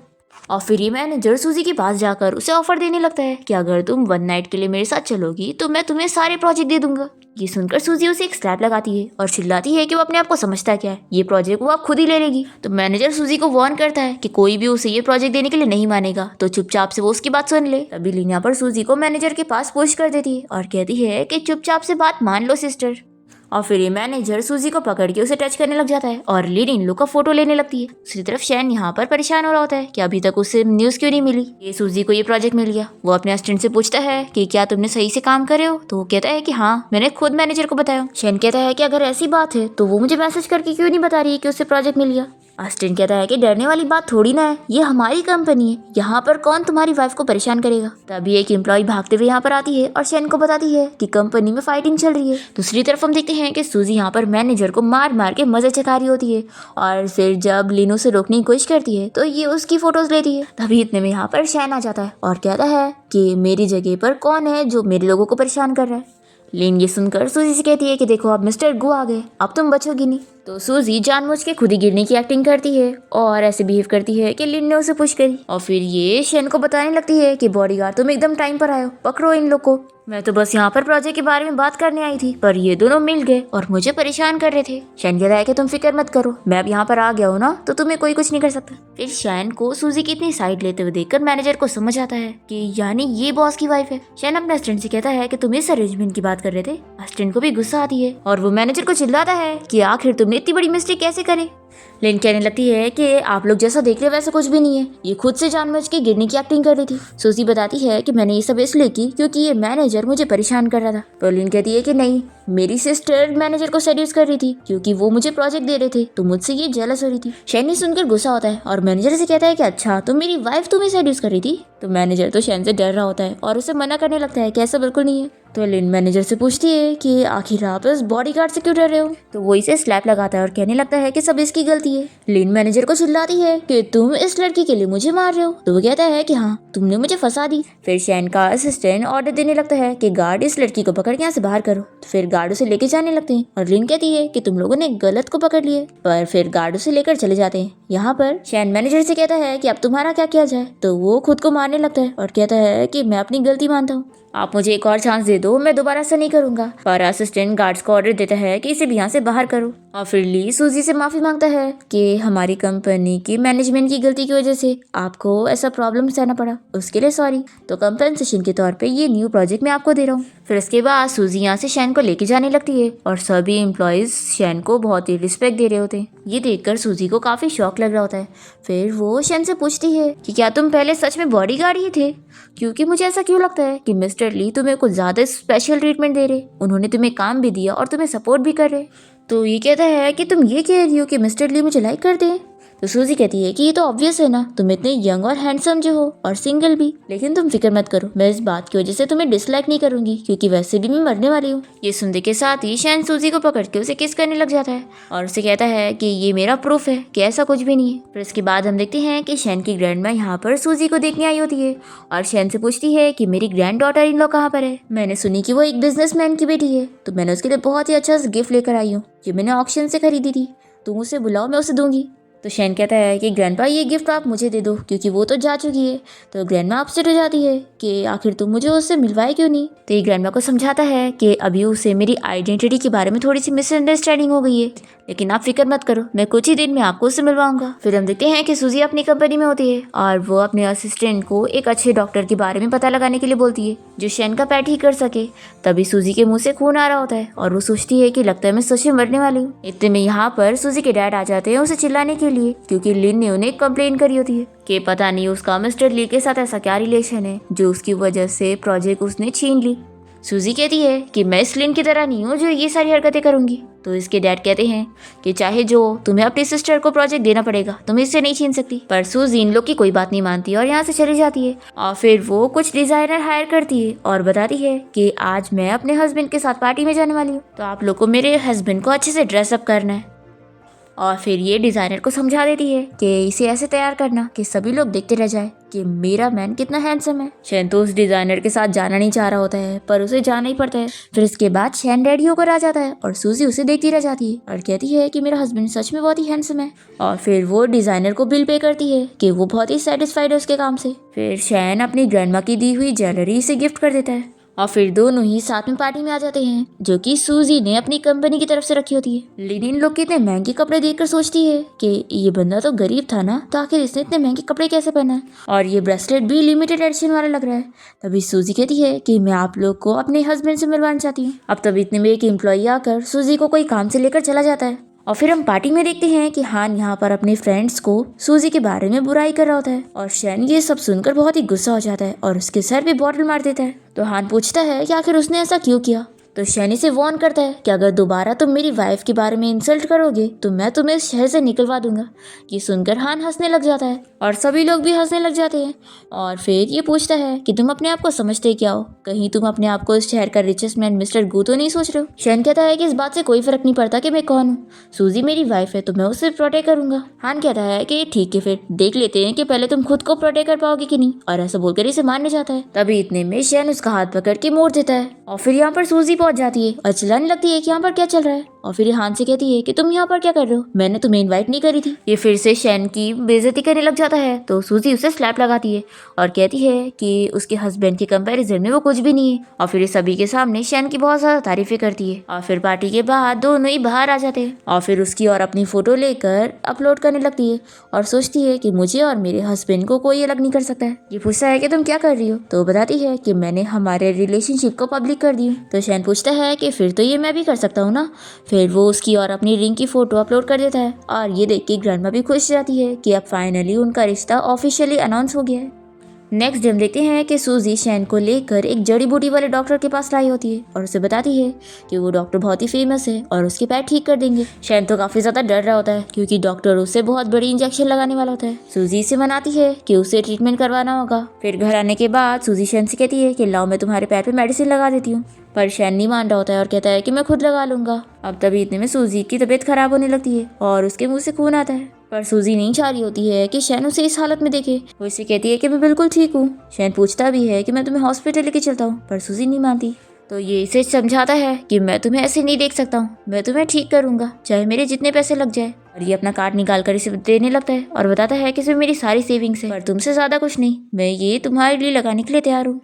और फिर ये मैनेजर सूजी के पास जाकर उसे ऑफर देने लगता है कि अगर तुम 1 नाइट के लिए मेरे साथ चलोगी तो मैं तुम्हें सारे प्रोजेक्ट दे दूंगा। ये सुनकर सूजी उसे एक स्लैप लगाती है और चिल्लाती है कि वो अपने आप को समझता क्या है, ये प्रोजेक्ट वो आप खुद ही ले लेगी। तो मैनेजर सूजी को वार्न करता है कि कोई भी उसे ये प्रोजेक्ट देने के लिए नहीं मानेगा तो चुपचाप से वो उसकी बात सुन ले। तभी लीना पर सूजी को मैनेजर के पास पुश कर देती है और कहती है कि चुपचाप से बात मान लो सिस्टर। और फिर ये मैनेजर सूजी को पकड़ के उसे टच करने लग जाता है और लिन इन लोग का फोटो लेने लगती है। दूसरी तरफ शैन यहाँ पर परेशान हो रहा होता है कि अभी तक उसे न्यूज़ क्यों नहीं मिली। ये सूजी को ये प्रोजेक्ट मिल गया। वो अपने असिस्टेंट से पूछता है कि क्या तुमने सही से काम करे हो। तो वो कहता है कि हाँ मैंने खुद मैनेजर को बताया। शैन कहता है कि अगर ऐसी बात है तो वो मुझे मैसेज करके क्यों नहीं बता रही है कि उसे प्रोजेक्ट मिल गया। असिस्टेंट कहता है कि डरने वाली बात थोड़ी ना है, ये हमारी कंपनी है, यहाँ पर कौन तुम्हारी वाइफ को परेशान करेगा। तभी एक एम्प्लॉय भागते हुए यहाँ पर आती है और शैन को बताती है कि कंपनी में फाइटिंग चल रही है। दूसरी तरफ हम देखते हैं कि सूजी यहाँ पर मैनेजर को मार मार के मजे चखा रही होती है और फिर जब लिनो से रोकने की कोशिश करती है तो ये उसकी फोटोज लेती है। तभी इतने में यहाँ पर शैन आ जाता है और कहता है कि मेरी जगह पर कौन है जो मेरे लोगों को परेशान कर रहा है। लिन ये सुनकर सूजी से कहती है कि देखो अब मिस्टर गू आ गए, अब तुम बचोगी नहीं। तो सूजी जानबूझ के खुद ही गिरने की एक्टिंग करती है और ऐसे बिहेव करती है कि लिन ने उसे पुश करी। और फिर ये शैन को बताने लगती है कि बॉडीगार्ड तुम एकदम टाइम पर आए हो, पकड़ो इन लोग को, मैं तो बस यहाँ पर प्रोजेक्ट के बारे में बात करने आई थी पर ये दोनों मिल गए और मुझे परेशान कर रहे थे। शैन कहता है कि तुम फिक्र मत करो, मैं अब यहाँ पर आ गया हूँ ना तो तुम्हें कोई कुछ नहीं कर सकता। फिर शैन को सूजी की इतनी साइड लेते हुए देखकर मैनेजर को समझ आता है कि यानी ये बॉस की वाइफ है। शैन अपने असिस्टेंट से कहता है कि तुम इस अरेंजमेंट की बात कर रहे थे। असिस्टेंट को भी गुस्सा आती है और वो मैनेजर को चिल्लाता है कि आखिर तुमने इतनी बड़ी मिस्टेक कैसे करी। लिन कहने लगती है कि आप लोग जैसा देख रहे वैसा कुछ भी नहीं है, ये खुद से जानबूझ के गिरने की एक्टिंग कर रही थी। सूजी बताती है कि मैंने ये सब इसलिए की क्योंकि ये मैनेजर मुझे परेशान कर रहा था। तो लिन कहती है कि नहीं, मेरी सिस्टर मैनेजर को सेड्यूस कर रही थी क्योंकि वो मुझे प्रोजेक्ट दे रहे थे तो मुझसे ये जेलस हो रही थी। शैन ने सुनकर गुस्सा होता है और मैनेजर से कहता है कि अच्छा तो मेरी वाइफ तुम्हें सेड्यूस कर रही थी। तो मैनेजर तो शैन से डर रहा होता है और उसे मना करने लगता है कि ऐसा बिल्कुल नहीं है। तो लिन मैनेजर से पूछती है कि आखिर आप इस बॉडीगार्ड से क्यों डर रहे हो। तो वो इसे स्लैप लगाता है और कहने लगता है कि सब इसकी की गलती है। लिन मैनेजर को चिल्लाती है कि तुम इस लड़की के लिए मुझे मार रहे हो, तो वो कहता है कि हाँ, तुमने मुझे फंसा दी। फिर शैन का असिस्टेंट ऑर्डर देने लगता है कि गार्ड इस लड़की को पकड़ के यहाँ से बाहर करो। तो फिर गार्ड उसे लेके जाने लगते हैं और लिन कहती है कि तुम लोगों ने गलत को पकड़ लिए, पर फिर गार्ड उसे लेकर चले जाते हैं। यहाँ पर शैन मैनेजर से कहता है कि अब तुम्हारा क्या किया जाए, तो वो खुद को मारने लगता है और कहता है कि मैं अपनी गलती मानता हूँ, आप मुझे एक और चांस दे दो, मैं दोबारा ऐसा नहीं करूंगा। पर असिस्टेंट गार्ड्स को ऑर्डर देता है कि इसे भी यहाँ से बाहर करो। और फिर ली सूजी से माफी मांगता है कि हमारी कंपनी की मैनेजमेंट की गलती की वजह से आपको ऐसा प्रॉब्लम सहना पड़ा, उसके लिए सॉरी, तो कंपनसेशन के तौर पे ये न्यू प्रोजेक्ट मैं आपको दे रहा हूँ। फिर इसके बाद सूजी यहाँ से शैन को लेके जाने लगती है और सभी एम्प्लॉयज शैन को बहुत ही रिस्पेक्ट दे रहे होते हैं। ये देखकर सूजी को काफी शौक लग रहा होता है। फिर वो शैन से पूछती है कि क्या तुम पहले सच में बॉडीगार्ड ही थे, क्योंकि मुझे ऐसा क्यों लगता है कि मिस्टर ली तुम्हें कुछ ज्यादा स्पेशल ट्रीटमेंट दे रहे, उन्होंने तुम्हें काम भी दिया और तुम्हें सपोर्ट भी कर रहे। तो ये कहता है कि तुम ये कह रही हो कि मिस्टर ली मुझे लाइक करते हैं। तो सूजी कहती है कि ये तो ऑब्वियस है ना, तुम इतने यंग और हैंडसम जो हो और सिंगल भी, लेकिन तुम फिक्र मत करो, मैं इस बात की वजह से तुम्हें डिसलाइक नहीं करूंगी, क्योंकि वैसे भी मैं मरने वाली हूँ। ये सुनने के साथ ही शैन सूजी को पकड़ के उसे किस करने लग जाता है और उसे कहता है कि ये मेरा प्रूफ है कि ऐसा कुछ भी नहीं है। फिर इसके बाद हम देखते हैं कि शैन की ग्रैंड माँ यहाँ पर सूजी को देखने आई होती है और शैन से पूछती है कि मेरी ग्रैंड डॉटर इन लॉ कहाँ पर है। मैंने सुनी कि वो एक बिजनेसमैन की बेटी है, तो मैंने उसके लिए बहुत ही अच्छा गिफ्ट लेकर आई हूँ, जो मैंने ऑक्शन से खरीदी थी, तुम उसे बुलाओ, मैं उसे दूंगी। तो शैन कहता है कि ग्रैंडपा ये गिफ्ट आप मुझे दे दो, क्योंकि वो तो जा चुकी है। तो ग्रैंडमा अपसेट हो जाती है कि आखिर तुम मुझे उससे मिलवाए क्यों नहीं। तो ये ग्रैंडमा को समझाता है कि अभी उसे मेरी आइडेंटिटी के बारे में थोड़ी सी मिसअंडरस्टैंडिंग हो गई है, लेकिन आप फिक्र मत करो, मैं कुछ ही दिन में आपको उससे मिलवाऊंगा। फिर हम देखते हैं कि सूजी अपनी कंपनी में होती है और वो अपने असिस्टेंट को एक अच्छे डॉक्टर के बारे में पता लगाने के लिए बोलती है जो शैन का पेट ही कर सके। तभी सूजी के मुंह से खून आ रहा होता है और वो सोचती है कि लगता है मैं सच में मरने वाली हूँ। इतने में यहाँ पर सूजी के डैड आ जाते हैं उसे चिल्लाने के लिए, क्योंकि लिन ने उन्हें कंप्लेन करी होती है कि पता नहीं उसका मिस्टर ली के साथ ऐसा क्या रिलेशन है जो उसकी वजह से प्रोजेक्ट उसने छीन ली। सूजी कहती है कि मैं इस लिन की तरह नहीं हूँ जो ये सारी हरकतें करूंगी। तो इसके डैड कहते हैं कि चाहे जो तुम्हें अपनी सिस्टर को प्रोजेक्ट देना पड़ेगा, तुम इससे नहीं छीन सकती। पर सूजी इन लोग की कोई बात नहीं मानती और यहाँ से चली जाती है और फिर वो कुछ डिजाइनर हायर करती है और बताती है कि आज मैं अपने हस्बैंड के साथ पार्टी में जाने वाली हूँ, तो आप लोग को मेरे हस्बैंड को अच्छे से ड्रेसअप करना है। और फिर ये डिजाइनर को समझा देती है कि इसे ऐसे तैयार करना कि सभी लोग देखते रह जाए कि मेरा मैन कितना हैंडसम है। शैन तो उस डिजाइनर के साथ जाना नहीं चाह रहा होता है, पर उसे जाना ही पड़ता है। फिर इसके बाद शैन रेडी होकर आ जाता है और सूजी उसे देखती रह जाती है और कहती है कि मेरा हस्बैंड सच में बहुत ही हैंडसम है। और फिर वो डिजाइनर को बिल पे करती है कि वो बहुत ही सेटिस्फाइड है उसके काम से। फिर शैन अपनी ग्रैंडमा की दी हुई ज्वेलरी इसे गिफ्ट कर देता है और फिर दोनों ही साथ में पार्टी में आ जाते हैं, जो कि सूजी ने अपनी कंपनी की तरफ से रखी होती है। लेकिन इन लोग के इतने महंगे कपड़े देखकर सोचती है कि ये बंदा तो गरीब था ना, तो आखिर इसने इतने महंगे कपड़े कैसे पहना है, और ये ब्रेसलेट भी लिमिटेड एडिशन वाला लग रहा है। तभी सूजी कहती है कि मैं आप लोग को अपने हस्बैंड से मिलवाना चाहती हूँ। अब तभी इतने में एक एम्प्लॉई आकर सूजी को कोई काम से लेकर चला जाता है और फिर हम पार्टी में देखते हैं कि हान यहाँ पर अपने फ्रेंड्स को सूजी के बारे में बुराई कर रहा होता है और शैन ये सब सुनकर बहुत ही गुस्सा हो जाता है और उसके सर पे बॉटल मार देता है। तो हान पूछता है कि आखिर उसने ऐसा क्यों किया। तो शैनी से वार्न करता है कि अगर दोबारा तुम मेरी वाइफ के बारे में इंसल्ट करोगे तो मैं तुम्हें इस शहर से निकलवा दूंगा। ये सुनकर हान हंसने लग जाता है और सभी लोग भी हंसने लग जाते हैं और फिर ये पूछता है कि तुम अपने आप को समझते क्या हो, कहीं तुम अपने आप को इस शहर का रिचेस्ट मैन मिस्टर गू तो नहीं सोच रहे हो। शैन कहता है कि इस बात से कोई फर्क नहीं पड़ता कि मैं कौन हूँ, सूजी मेरी वाइफ है तो मैं उसे प्रोटेक्ट करूंगा। हान कहता है कि ठीक है, फिर देख लेते हैं कि पहले तुम खुद को प्रोटेक्ट कर पाओगे कि नहीं, और ऐसा बोलकर इसे मारने जाता है। तभी इतने में शैन उसका हाथ पकड़ के मोड़ देता है और फिर यहाँ पर सूजी पहुंच जाती है और चिल्लाने लगती है कि यहाँ पर क्या चल रहा है। और फिर हान से कहती है कि तुम यहाँ पर क्या कर रहे हो, मैंने तुम्हें इनवाइट नहीं करी थी। ये फिर से शैन की बेइज्जती करने लग जाता है तो सूजी उसे स्लैप लगाती है और कहती है कि उसके हस्बैंड के कंपैरिजन में वो कुछ भी नहीं है। और फिर सभी के सामने शैन की बहुत ज्यादा तारीफें करती है और फिर पार्टी के बाद दोनों ही बाहर आ जाते हैं और फिर उसकी और अपनी फोटो लेकर अपलोड करने लगती है और सोचती है कि मुझे और मेरे हस्बैंड को कोई अलग नहीं कर सकता है। ये पूछता है कि तुम क्या कर रही हो, तो बताती है कि मैंने हमारे रिलेशनशिप को पब्लिक कर दी। तो शैन पूछता है कि फिर तो ये मैं भी कर सकता हूँ ना। फिर वो उसकी और अपनी रिंग की फोटो अपलोड कर देता है और ये देख के ग्रैंडमा भी खुश जाती है कि अब फाइनली उनका रिश्ता ऑफिशियली अनाउंस हो गया है। नेक्स्ट डे हम देखते हैं कि सूजी शैन को लेकर एक जड़ी बूटी वाले डॉक्टर के पास लाई होती है और उसे बताती है कि वो डॉक्टर बहुत ही फेमस है और उसके पैर ठीक कर देंगे। शैन तो काफी ज्यादा डर रहा होता है क्योंकि डॉक्टर उसे बहुत बड़ी इंजेक्शन लगाने वाला होता है। सूजी इसे मनाती है कि उसे ट्रीटमेंट करवाना होगा। फिर घर आने के बाद सूजी शैन से कहती है कि लाओ मैं तुम्हारे पैर पे मेडिसिन लगा देती हूँ, पर शैन नहीं मान रहा होता है और कहता है कि मैं खुद लगा लूंगा। अब तभी इतने में सूजी की तबीयत खराब होने लगती है और उसके मुंह से खून आता है, पर सूजी नहीं चाह रही होती है कि शैन उसे इस हालत में देखे। वो इसे कहती है कि मैं बिल्कुल ठीक हूँ। शैन पूछता भी है कि मैं तुम्हें हॉस्पिटल लेके चलता हूँ, पर सूजी नहीं मानती। तो ये इसे समझाता है कि मैं तुम्हें ऐसे नहीं देख सकता हूँ, मैं तुम्हें ठीक करूंगा चाहे मेरे जितने पैसे लग जाए। और ये अपना कार्ड निकाल कर इसे देने लगता है और बताता है कि इसमें मेरी सारी सेविंग्स है, पर तुमसे ज्यादा कुछ नहीं, मैं ये तुम्हारे लिए लगाने के लिए तैयार हूँ।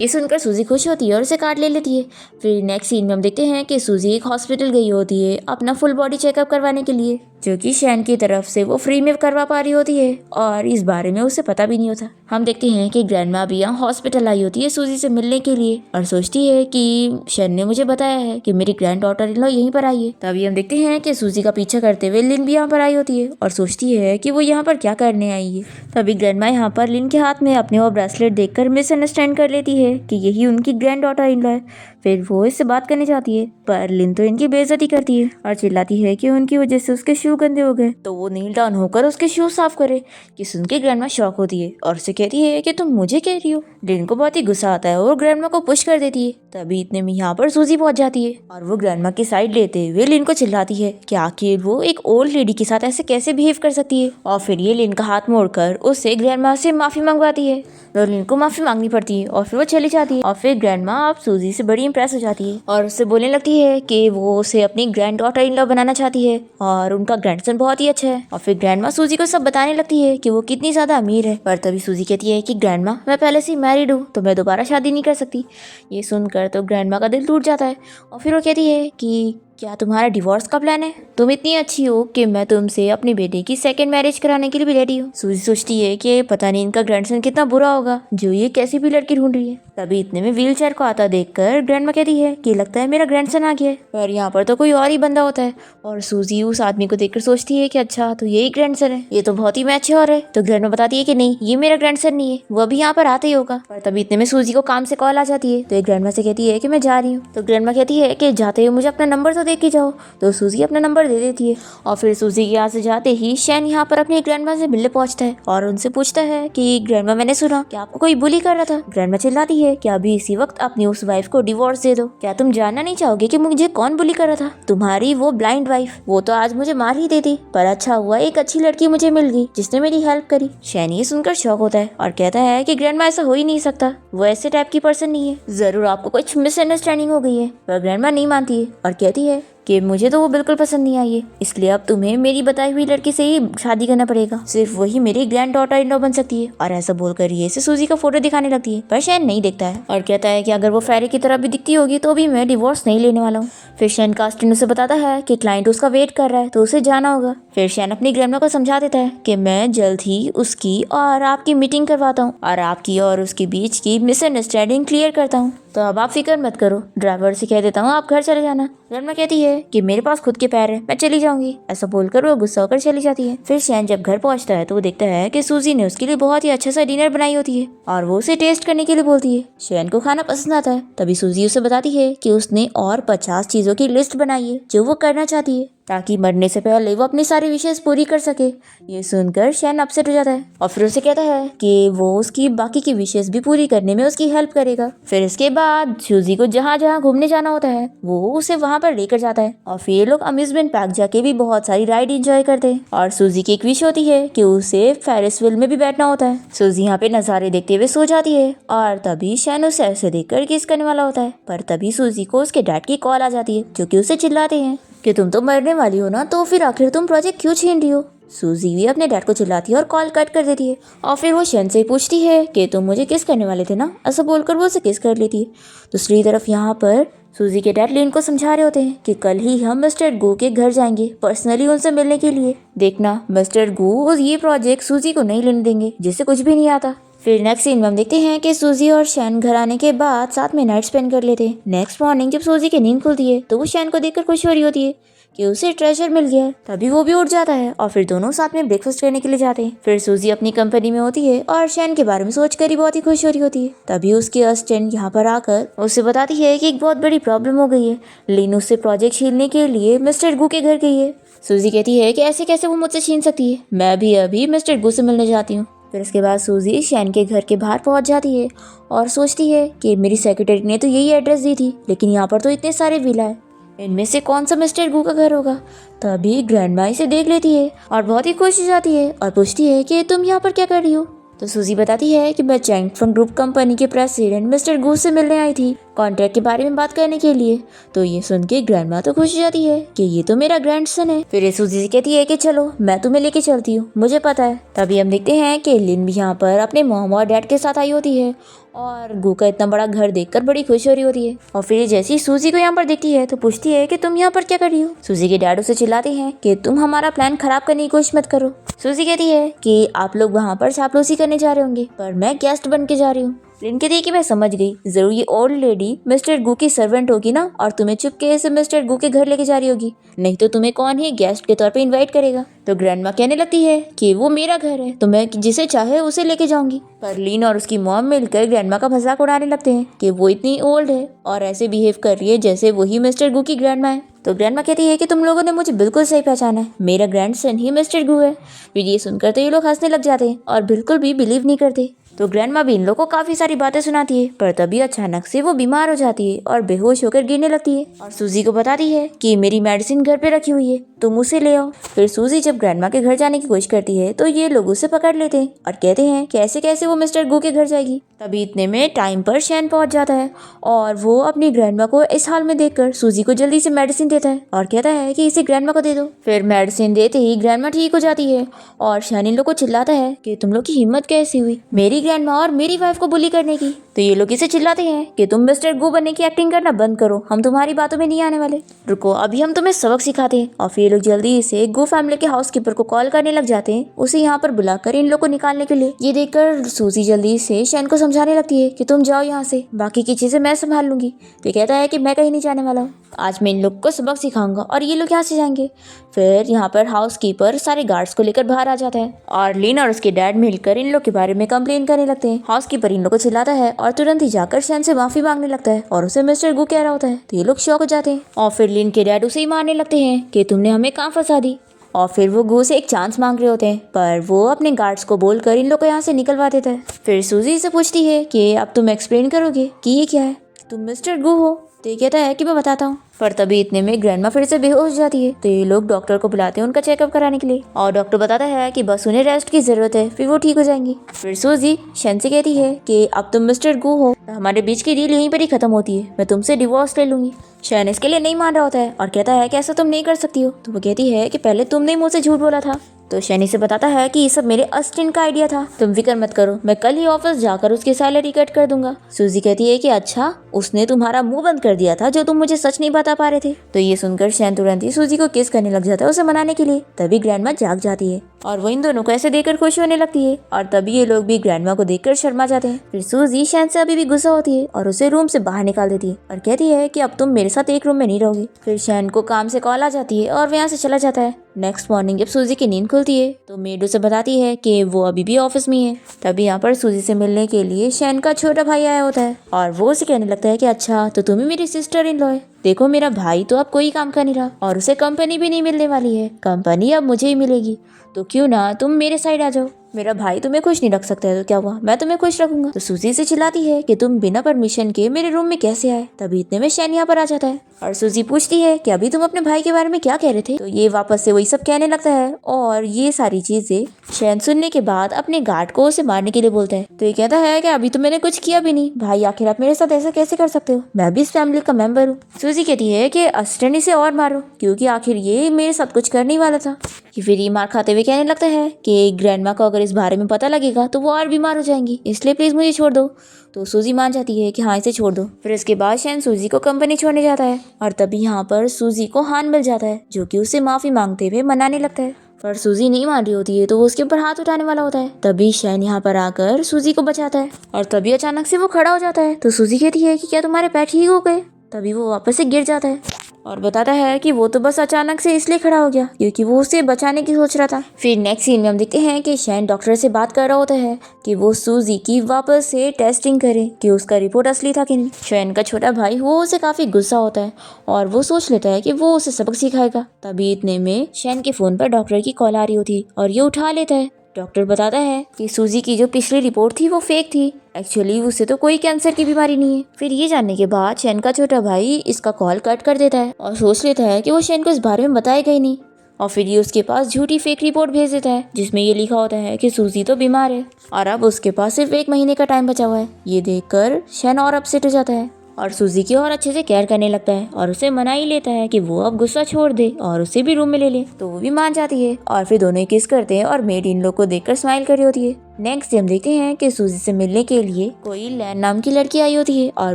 ये सुनकर सूजी खुश होती है और उसे कार्ड ले लेती है। फिर नेक्स्ट सीन में हम देखते हैं कि सूजी एक हॉस्पिटल गई होती है अपना फुल बॉडी चेकअप करवाने के लिए, जो कि शैन की तरफ से वो फ्री में करवा पा रही होती है और इस बारे में उसे पता भी नहीं होता। हम देखते हैं कि ग्रैंडमा भी यहाँ हॉस्पिटल आई होती है सूजी से मिलने के लिए और सोचती है कि शैन ने मुझे बताया है कि मेरी ग्रैंड डॉटर इन लॉ यहीं पर आई है। तभी हम देखते हैं कि सूजी का पीछा करते हुए लिन भी यहाँ पर आई होती है और सोचती है कि वो यहाँ पर क्या करने आई है। तभी ग्रैंडमा यहाँ पर लिन के हाथ में अपने वो ब्रेसलेट देखकर मिसअंडरस्टैंड कर लेती है कि यही उनकी ग्रैंड डॉटर इन लॉ है। फिर वो इससे बात करने चाहती है, पर लिन तो इनकी बेइज्जती करती है और चिल्लाती है कि उनकी वजह से उसके शू गंदे हो गए, तो वो नील डाउन होकर उसके शू साफ करे। कि सुन के ग्रैंडमा शॉक होती है और उसे कहती है कि तुम मुझे कह रही हो। लिन को बहुत ही गुस्सा आता है और ग्रैंडमा को पुश कर देती है। तभी इतने में यहाँ पर सूजी पहुंच जाती है और वो ग्रैंडमा की साइड लेते हुए लिन को चिल्लाती है कि आखिर वो एक ओल्ड लेडी के साथ ऐसे कैसे बिहेव कर सकती है। और फिर ये लिन का हाथ मोड़कर उससे ग्रैंडमा से माफी मंगवाती है। तो लिन को माफी मांगनी पड़ती है और फिर वो चली जाती है। और फिर ग्रैंडमा अब सूजी से बड़ी इंप्रेस हो जाती है और उससे बोलने लगती है कि वो उसे अपनी ग्रैंड डॉटर इन लॉ बनाना चाहती है और उनका ग्रैंडसन बहुत ही अच्छा है। और फिर ग्रैंडमा सूजी को सब बताने लगती है कि वो कितनी ज्यादा अमीर है। पर तभी सूजी कहती है कि ग्रैंडमा मैं पहले से मैरिड हूँ, तो मैं दोबारा शादी नहीं कर सकती। ये सुनकर तो ग्रैंडमा का दिल टूट जाता है और फिर वो कहती है कि क्या तुम्हारा डिवोर्स का प्लान है? तुम इतनी अच्छी हो कि मैं तुमसे अपनी बेटी की सेकंड मैरिज कराने के लिए भी रेडी हूँ। सूजी सोचती है कि पता नहीं इनका ग्रैंडसन कितना बुरा होगा जो ये कैसी भी लड़की ढूंढ रही है। तभी इतने में व्हील चेयर को आता देखकर ग्रैंडमा कहती है कि लगता है मेरा ग्रैंडसन आ गया है, पर यहाँ पर तो कोई और ही बंदा होता है। और सूजी उस आदमी को देखकर सोचती है कि अच्छा तो यही ग्रैंडसन है, ये तो बहुत ही मैच्योर है। तो ग्रैंडमा बताती है कि नहीं, ये मेरा ग्रैंडसन नहीं है, वो अभी यहाँ पर आते ही होगा। पर तभी इतने में सूजी को काम से कॉल आ जाती है, तो एक ग्रैंडमा से कहती है कि मैं जा रही हूँ। तो ग्रैंडमा कहती है कि जाते हुए मुझे अपना नंबर तो दे के जाओ। तो सूजी अपना नंबर दे देती है और फिर सूजी के यहाँ से जाते ही शैन यहाँ पर अपनी ग्रैंडमा से मिलने पहुंचता है और उनसे पूछता है कि ग्रैंडमा मैंने सुना कि आपको कोई बुली कर रहा था। ग्रैंडमा चिल्लाती है कि अभी इसी वक्त अपनी उस वाइफ को डिवोर्स दे दो। क्या तुम जानना नहीं चाहोगे कि मुझे कौन बुली कर रहा था? तुम्हारी वो ब्लाइंड वाइफ, वो तो आज मुझे मार ही देती, पर अच्छा हुआ एक अच्छी लड़की मुझे मिल गई जिसने मेरी हेल्प करी। शैन ये सुनकर शॉक होता है और कहता है कि ग्रैंडमा ऐसा हो ही नहीं सकता, वो ऐसे टाइप की पर्सन नहीं है, जरूर आपको कुछ मिसअंडरस्टैंडिंग हो गई है। पर ग्रैंडमा नहीं मानती है और कहती है कि मुझे तो वो बिल्कुल पसंद नहीं आई है, इसलिए अब तुम्हें मेरी बताई हुई लड़की से ही शादी करना पड़ेगा, सिर्फ वही मेरी ग्रैंड डॉटर इन लॉ बन सकती है। और ऐसा बोलकर ये सूजी का फोटो दिखाने लगती है, पर शैन नहीं देखता है और कहता है कि अगर वो फेरी की तरह भी दिखती होगी तो भी मैं डिवोर्स नहीं लेने वाला हूँ। फिर शैन का असिस्टेंट उसे बताता है कि क्लाइंट उसका वेट कर रहा है तो उसे जाना होगा। फिर शैन अपनी ग्रैंडमा को समझा देता है कि मैं जल्द ही उसकी और आपकी मीटिंग करवाता हूँ और आपकी और उसके बीच की मिसअंडरस्टैंडिंग क्लियर करता हूँ, तो अब आप फिक्र मत करो, ड्राइवर से कह देता हूँ आप घर चले जाना। ग्रैंडमा कहती है कि मेरे पास खुद के पैर है, मैं चली जाऊंगी। ऐसा बोलकर वो गुस्सा होकर चली जाती है। फिर शैन जब घर पहुंचता है तो वो देखता है कि सूजी ने उसके लिए बहुत ही अच्छा सा डिनर बनाई होती है और वो उसे टेस्ट करने के लिए बोलती है। शैन को खाना पसंद आता है। तभी सूजी उसे बताती है कि उसने और 50 चीजों की लिस्ट बनाई है जो वो करना चाहती है ताकि मरने से पहले वो अपनी सारी विशेष पूरी कर सके। ये सुनकर शैन अपसेट हो जाता है और फिर उसे कहता है कि वो उसकी बाकी की विशेष भी पूरी करने में उसकी हेल्प करेगा। फिर इसके बाद सूजी को जहाँ जहाँ घूमने जाना होता है वो उसे वहाँ पर लेकर जाता है और फिर ये लोग अम्यूजमेंट पार्क जाके भी बहुत सारी राइड एंजॉय करते हैं। और सूजी की एक विश होती है कि उसे फेरिस व्हील में भी बैठना होता है। सूजी यहाँ पे नज़ारे देखते हुए सो जाती है और तभी शैन उसे ऐसे देखकर किस करने वाला होता है, पर तभी सूजी को उसके डैड की कॉल आ जाती है जो कि उसे चिल्लाते हैं कि तुम तो मरने वाली हो ना, तो फिर आखिर तुम प्रोजेक्ट क्यों छीन रही हो। सूजी भी अपने डैड को चिल्लाती है और कॉल कट कर देती है और फिर वो शैन से पूछती है कि तुम मुझे किस करने वाले थे ना, ऐसा बोलकर वो उसे किस कर लेती है। दूसरी तरफ यहाँ पर सूजी के डैड लिन को समझा रहे होते हैं कि कल ही हम मिस्टर गू के घर जाएंगे पर्सनली उनसे मिलने के लिए। देखना मिस्टर गू ये प्रोजेक्ट सूजी को नहीं लेने देंगे जिसे कुछ भी नहीं आता। फिर नेक्स्ट सीन में हम देखते हैं कि सूजी और शैन घर आने के बाद साथ में नाइट स्पेंड कर लेते हैं। नेक्स्ट मॉर्निंग जब सूजी की नींद खुलती है तो वो शैन को देखकर खुश हो रही होती है कि उसे ट्रेजर मिल गया है। तभी वो भी उठ जाता है और फिर दोनों साथ में ब्रेकफास्ट करने के लिए जाते हैं। फिर सूजी अपनी कंपनी में होती है और शैन के बारे में सोचकर ही बहुत ही खुश हो रही होती है। तभी उसकी असिस्टेंट यहाँ पर आकर उसे बताती है कि एक बहुत बड़ी प्रॉब्लम हो गई है। लिन उससे प्रोजेक्ट छीनने के लिए मिस्टर गू के घर गई है। सूजी कहती है कि ऐसे कैसे वो मुझसे छीन सकती है, मैं भी अभी मिस्टर गू से मिलने जाती हूँ। फिर इसके बाद सूजी शैन के घर के बाहर पहुंच जाती है और सोचती है कि मेरी सेक्रेटरी ने तो यही एड्रेस दी थी, लेकिन यहाँ पर तो इतने सारे विला है, इनमें से कौन सा मिस्टर गू का घर होगा। तभी ग्रैंडमा इसे देख लेती है और बहुत ही खुश हो जाती है और पूछती है कि तुम यहाँ पर क्या कर रही हो। तो सूजी बताती है कि मैं चैंगफंग ग्रुप कंपनी के प्रेसिडेंट मिस्टर गू से मिलने आई थी, कॉन्ट्रैक्ट के बारे में बात करने के लिए। तो ये सुन के ग्रैंडमा तो खुश हो जाती है कि ये तो मेरा ग्रैंडसन है। फिर ये सूजी से कहती है कि चलो मैं तुम्हें लेके चलती हूँ, मुझे पता है। तभी हम देखते हैं कि लिन भी यहाँ पर अपने मॉम और डैड के साथ आई होती है और गू का इतना बड़ा घर देखकर बड़ी खुश हो रही होती है। और फिर जैसे ही सूजी को यहाँ पर देखती है तो पूछती है कि तुम यहाँ पर क्या कर रही हो। सूजी के डैड उसे चिल्लाते हैं कि तुम हमारा प्लान खराब करने की कोशिश मत करो। सूजी कहती है कि आप लोग वहाँ पर चापलूसी करने जा रहे होंगे, पर मैं गेस्ट बन के जा रही हूँ। लिन कहती है कि मैं समझ गई, जरूर ये ओल्ड लेडी मिस्टर गू की सर्वेंट होगी ना, और तुम्हें चुपके से मिस्टर गू के घर लेके जा रही होगी, नहीं तो तुम्हें कौन ही गेस्ट के तौर पे इनवाइट करेगा। तो ग्रैंडमा कहने लगती है कि वो मेरा घर है तो मैं जिसे चाहे उसे लेके जाऊंगी। पर लिन और उसकी मॉम मिलकर ग्रैंडमा का मजाक उड़ाने लगते हैं कि वो इतनी ओल्ड है और ऐसे बिहेव कर रही है जैसे वही मिस्टर गू की ग्रैंडमा है। तो ग्रैंडमा कहती है कि तुम लोगों ने मुझे बिल्कुल सही पहचाना है, मेरा ग्रैंडसन ही मिस्टर गू है। फिर ये सुनकर तो ये लोग हंसने लग जाते हैं और बिल्कुल भी बिलीव नहीं करते। तो ग्रैंडमा भी इन लोगों को काफी सारी बातें सुनाती है, पर तभी अचानक से वो बीमार हो जाती है और बेहोश होकर गिरने लगती है और सूजी को बताती है कि मेरी मेडिसिन घर पे रखी हुई है, तुम उसे ले आओ। फिर सूजी जब ग्रैंडमा के घर जाने की कोशिश करती है तो ये लोग उसे पकड़ लेते हैं और कहते हैं कैसे कैसे वो मिस्टर गू के घर जाएगी। तभी इतने में टाइम पर शैन पहुंच जाता है और वो अपनी ग्रैंडमा को इस हाल में देखकर सूजी को जल्दी से मेडिसिन देता है और कहता है कि इसे ग्रैंडमा को दे दो। फिर मेडिसिन देते ही ग्रैंडमा ठीक हो जाती है और शैन इन लोग को चिल्लाता है कि तुम लोग की हिम्मत कैसी हुई मेरी ग्रैंडमा और मेरी वाइफ को बुली करने की। तो ये लोग इसे चिल्लाते हैं कि तुम मिस्टर गू बनने की एक्टिंग करना बंद करो, हम तुम्हारी बातों में नहीं आने वाले, रुको अभी हम तुम्हें सबक सिखाते हैं। और फिर ये लोग जल्दी से गू फैमिली के हाउसकीपर को कॉल करने लग जाते हैं, उसे यहाँ पर बुलाकर इन लोग को निकालने के लिए। ये देखकर सूजी जल्दी से शैन को समझाने लगती है कि तुम जाओ यहाँ से, बाकी की चीजें मैं संभाल लूंगी। तो कहता है कि मैं कहीं नहीं जाने वाला हूँ, आज मैं इन लोग को सबक सिखाऊंगा और ये लोग यहाँ से जाएंगे। फिर यहाँ पर हाउसकीपर सारे गार्ड्स को लेकर बाहर आ जाता है और लिन और उसके डैड मिलकर इन लोग के बारे में कंप्लेन करने लगते हैं। हाउसकीपर इन लोग को चिल्लाता है और तुरंत ही जाकर शैन से माफी मांगने लगता है और उसे मिस्टर गू कह रहा होता है। तो ये लोग शॉक हो जाते हैं और फिर लिन के डैड उसे ही मारने लगते हैं कि तुमने हमें कहाँ फंसा दी। और फिर वो गू से एक चांस मांग रहे होते हैं, पर वो अपने गार्ड्स को बोलकर इन लोग को यहाँ से निकलवा देता है। फिर सूजी से पूछती है कि अब तुम एक्सप्लेन करोगे कि ये क्या है, तुम मिस्टर गू हो। तो ये कहता है कि मैं बताता हूँ। पर तभी इतने में ग्रैंडमा फिर से बेहोश हो जाती है। तो ये लोग डॉक्टर को बुलाते हैं उनका चेकअप कराने के लिए और डॉक्टर बताता है कि बस उन्हें रेस्ट की जरूरत है, फिर वो ठीक हो जाएंगी। फिर सूजी शैन से कहती है कि अब तुम मिस्टर गू हो, हमारे बीच की डील यहीं पर ही खत्म होती है, मैं तुमसे डिवोर्स ले लूंगी। शैन इसके लिए नहीं मान रहा होता है और कहता है कि ऐसा तुम नहीं कर सकती हो। तो वो कहती है कि पहले तुमने मुझसे झूठ बोला था। तो शैनी से बताता है कि ये सब मेरे असिस्टेंट का आइडिया था, तुम फिक्र मत करो, मैं कल ही ऑफिस जाकर उसकी सैलरी कट कर दूंगा। सूजी कहती है कि अच्छा, उसने तुम्हारा मुंह बंद कर दिया था जो तुम मुझे सच नहीं बता पा रहे थे। तो ये सुनकर शैन तुरंत ही सूजी को किस करने लग जाता है उसे मनाने के लिए। तभी ग्रैंडमा जाग जाती है और वो इन दोनों को ऐसे देखकर खुश होने लगती है और तभी ये लोग भी ग्रैंडमा को देखकर शर्मा जाते हैं। फिर सूजी शैन से अभी भी गुस्सा होती है और उसे रूम से बाहर निकाल देती है और कहती है कि अब तुम मेरे साथ एक रूम में नहीं रहोगी। फिर शैन को काम से कॉल आ जाती है और वो यहाँ से चला जाता है। नेक्स्ट मॉर्निंग जब सूजी की नींद खुलती है तो मेड उसे बताती है कि वो अभी भी ऑफिस में है। तभी यहाँ पर सूजी से मिलने के लिए शैन का छोटा भाई आया होता है और वो उसे कहने लगता है कि अच्छा, तो तुम ही मेरी सिस्टर इन लॉ है, देखो मेरा भाई तो अब कोई काम का नहीं रहा और उसे कंपनी भी नहीं मिलने वाली है, कंपनी अब मुझे ही मिलेगी, तो क्यों ना तुम मेरे साइड आ जाओ, मेरा भाई तुम्हें खुश नहीं रख सकता है तो क्या हुआ, मैं तुम्हें खुश रखूंगा। तो सूजी से चिल्लाती है कि तुम बिना परमिशन के मेरे रूम में कैसे आए। तभी इतने में शैन यहाँ पर आ जाता है और सूजी पूछती है कि अभी तुम अपने भाई के बारे में क्या कह रहे थे। तो ये वापस से वही सब कहने लगता है और ये सारी चीजें शैन सुनने के बाद अपने गार्ड को उसे मारने के लिए बोलता है। तो ये कहता है कि अभी तो मैंने कुछ किया भी नहीं भाई, आखिर आप मेरे साथ ऐसा कैसे कर सकते हो, मैं भी इस फैमिली का मेंबर हूँ। सूजी कहती है कि असिस्टेंट इसे और मारो क्योंकि आखिर ये मेरे साथ कुछ करने वाला था। फिर ये मार खाते हुए कहने लगता है कि ग्रैंडमा को अगर इस बारे में पता लगेगा तो वो और बीमार हो जाएंगी, इसलिए प्लीज मुझे छोड़ दो। तो सूजी मान जाती है कि हाँ, इसे छोड़ दो। फिर इसके बाद शैन सूजी को कंपनी छोड़ने जाता है और तभी यहाँ पर सूजी को हान मिल जाता है जो कि उसे माफी मांगते हुए मनाने लगता है। पर सूजी नहीं मान रही होती है तो वो उसके ऊपर हाथ उठाने वाला होता है। तभी शैन यहाँ पर आकर सूजी को बचाता है और तभी अचानक से वो खड़ा हो जाता है। तो सूजी कहती है कि क्या तुम्हारे पैर ठीक हो गए? तभी वो वापस से गिर जाता है और बताता है कि वो तो बस अचानक से इसलिए खड़ा हो गया क्योंकि वो उसे बचाने की सोच रहा था। फिर नेक्स्ट सीन में हम देखते हैं कि शैन डॉक्टर से बात कर रहा होता है कि वो सूजी की वापस से टेस्टिंग करे कि उसका रिपोर्ट असली था कि नहीं। शैन का छोटा भाई वो उसे काफी गुस्सा होता है और वो सोच लेता है कि वो उसे सबक सिखाएगा। तभी इतने में शैन के फोन पर डॉक्टर की कॉल आ रही होती है और ये उठा लेता है। डॉक्टर बताता है कि सूजी की जो पिछली रिपोर्ट थी वो फेक थी, एक्चुअली उसे तो कोई कैंसर की बीमारी नहीं है। फिर ये जानने के बाद शैन का छोटा भाई इसका कॉल कट कर देता है और सोच लेता है कि वो शैन को इस बारे में बताएगा ही नहीं। और फिर ये उसके पास झूठी फेक रिपोर्ट भेज देता है जिसमें ये लिखा होता है कि सूजी तो बीमार है और अब उसके पास सिर्फ 1 महीने का टाइम बचा हुआ है। ये देखकर शैन और अपसेट हो जाता है और सूजी की और अच्छे से केयर करने लगता है और उसे मना ही लेता है कि वो अब गुस्सा छोड़ दे और उसे भी रूम में ले ले। तो वो भी मान जाती है और फिर दोनों ही किस करते हैं और मेड इन लोग को देखकर स्माइल कर रही होती है। नेक्स्ट हम देखते हैं कि सूजी से मिलने के लिए कोई लैन नाम की लड़की आई होती है और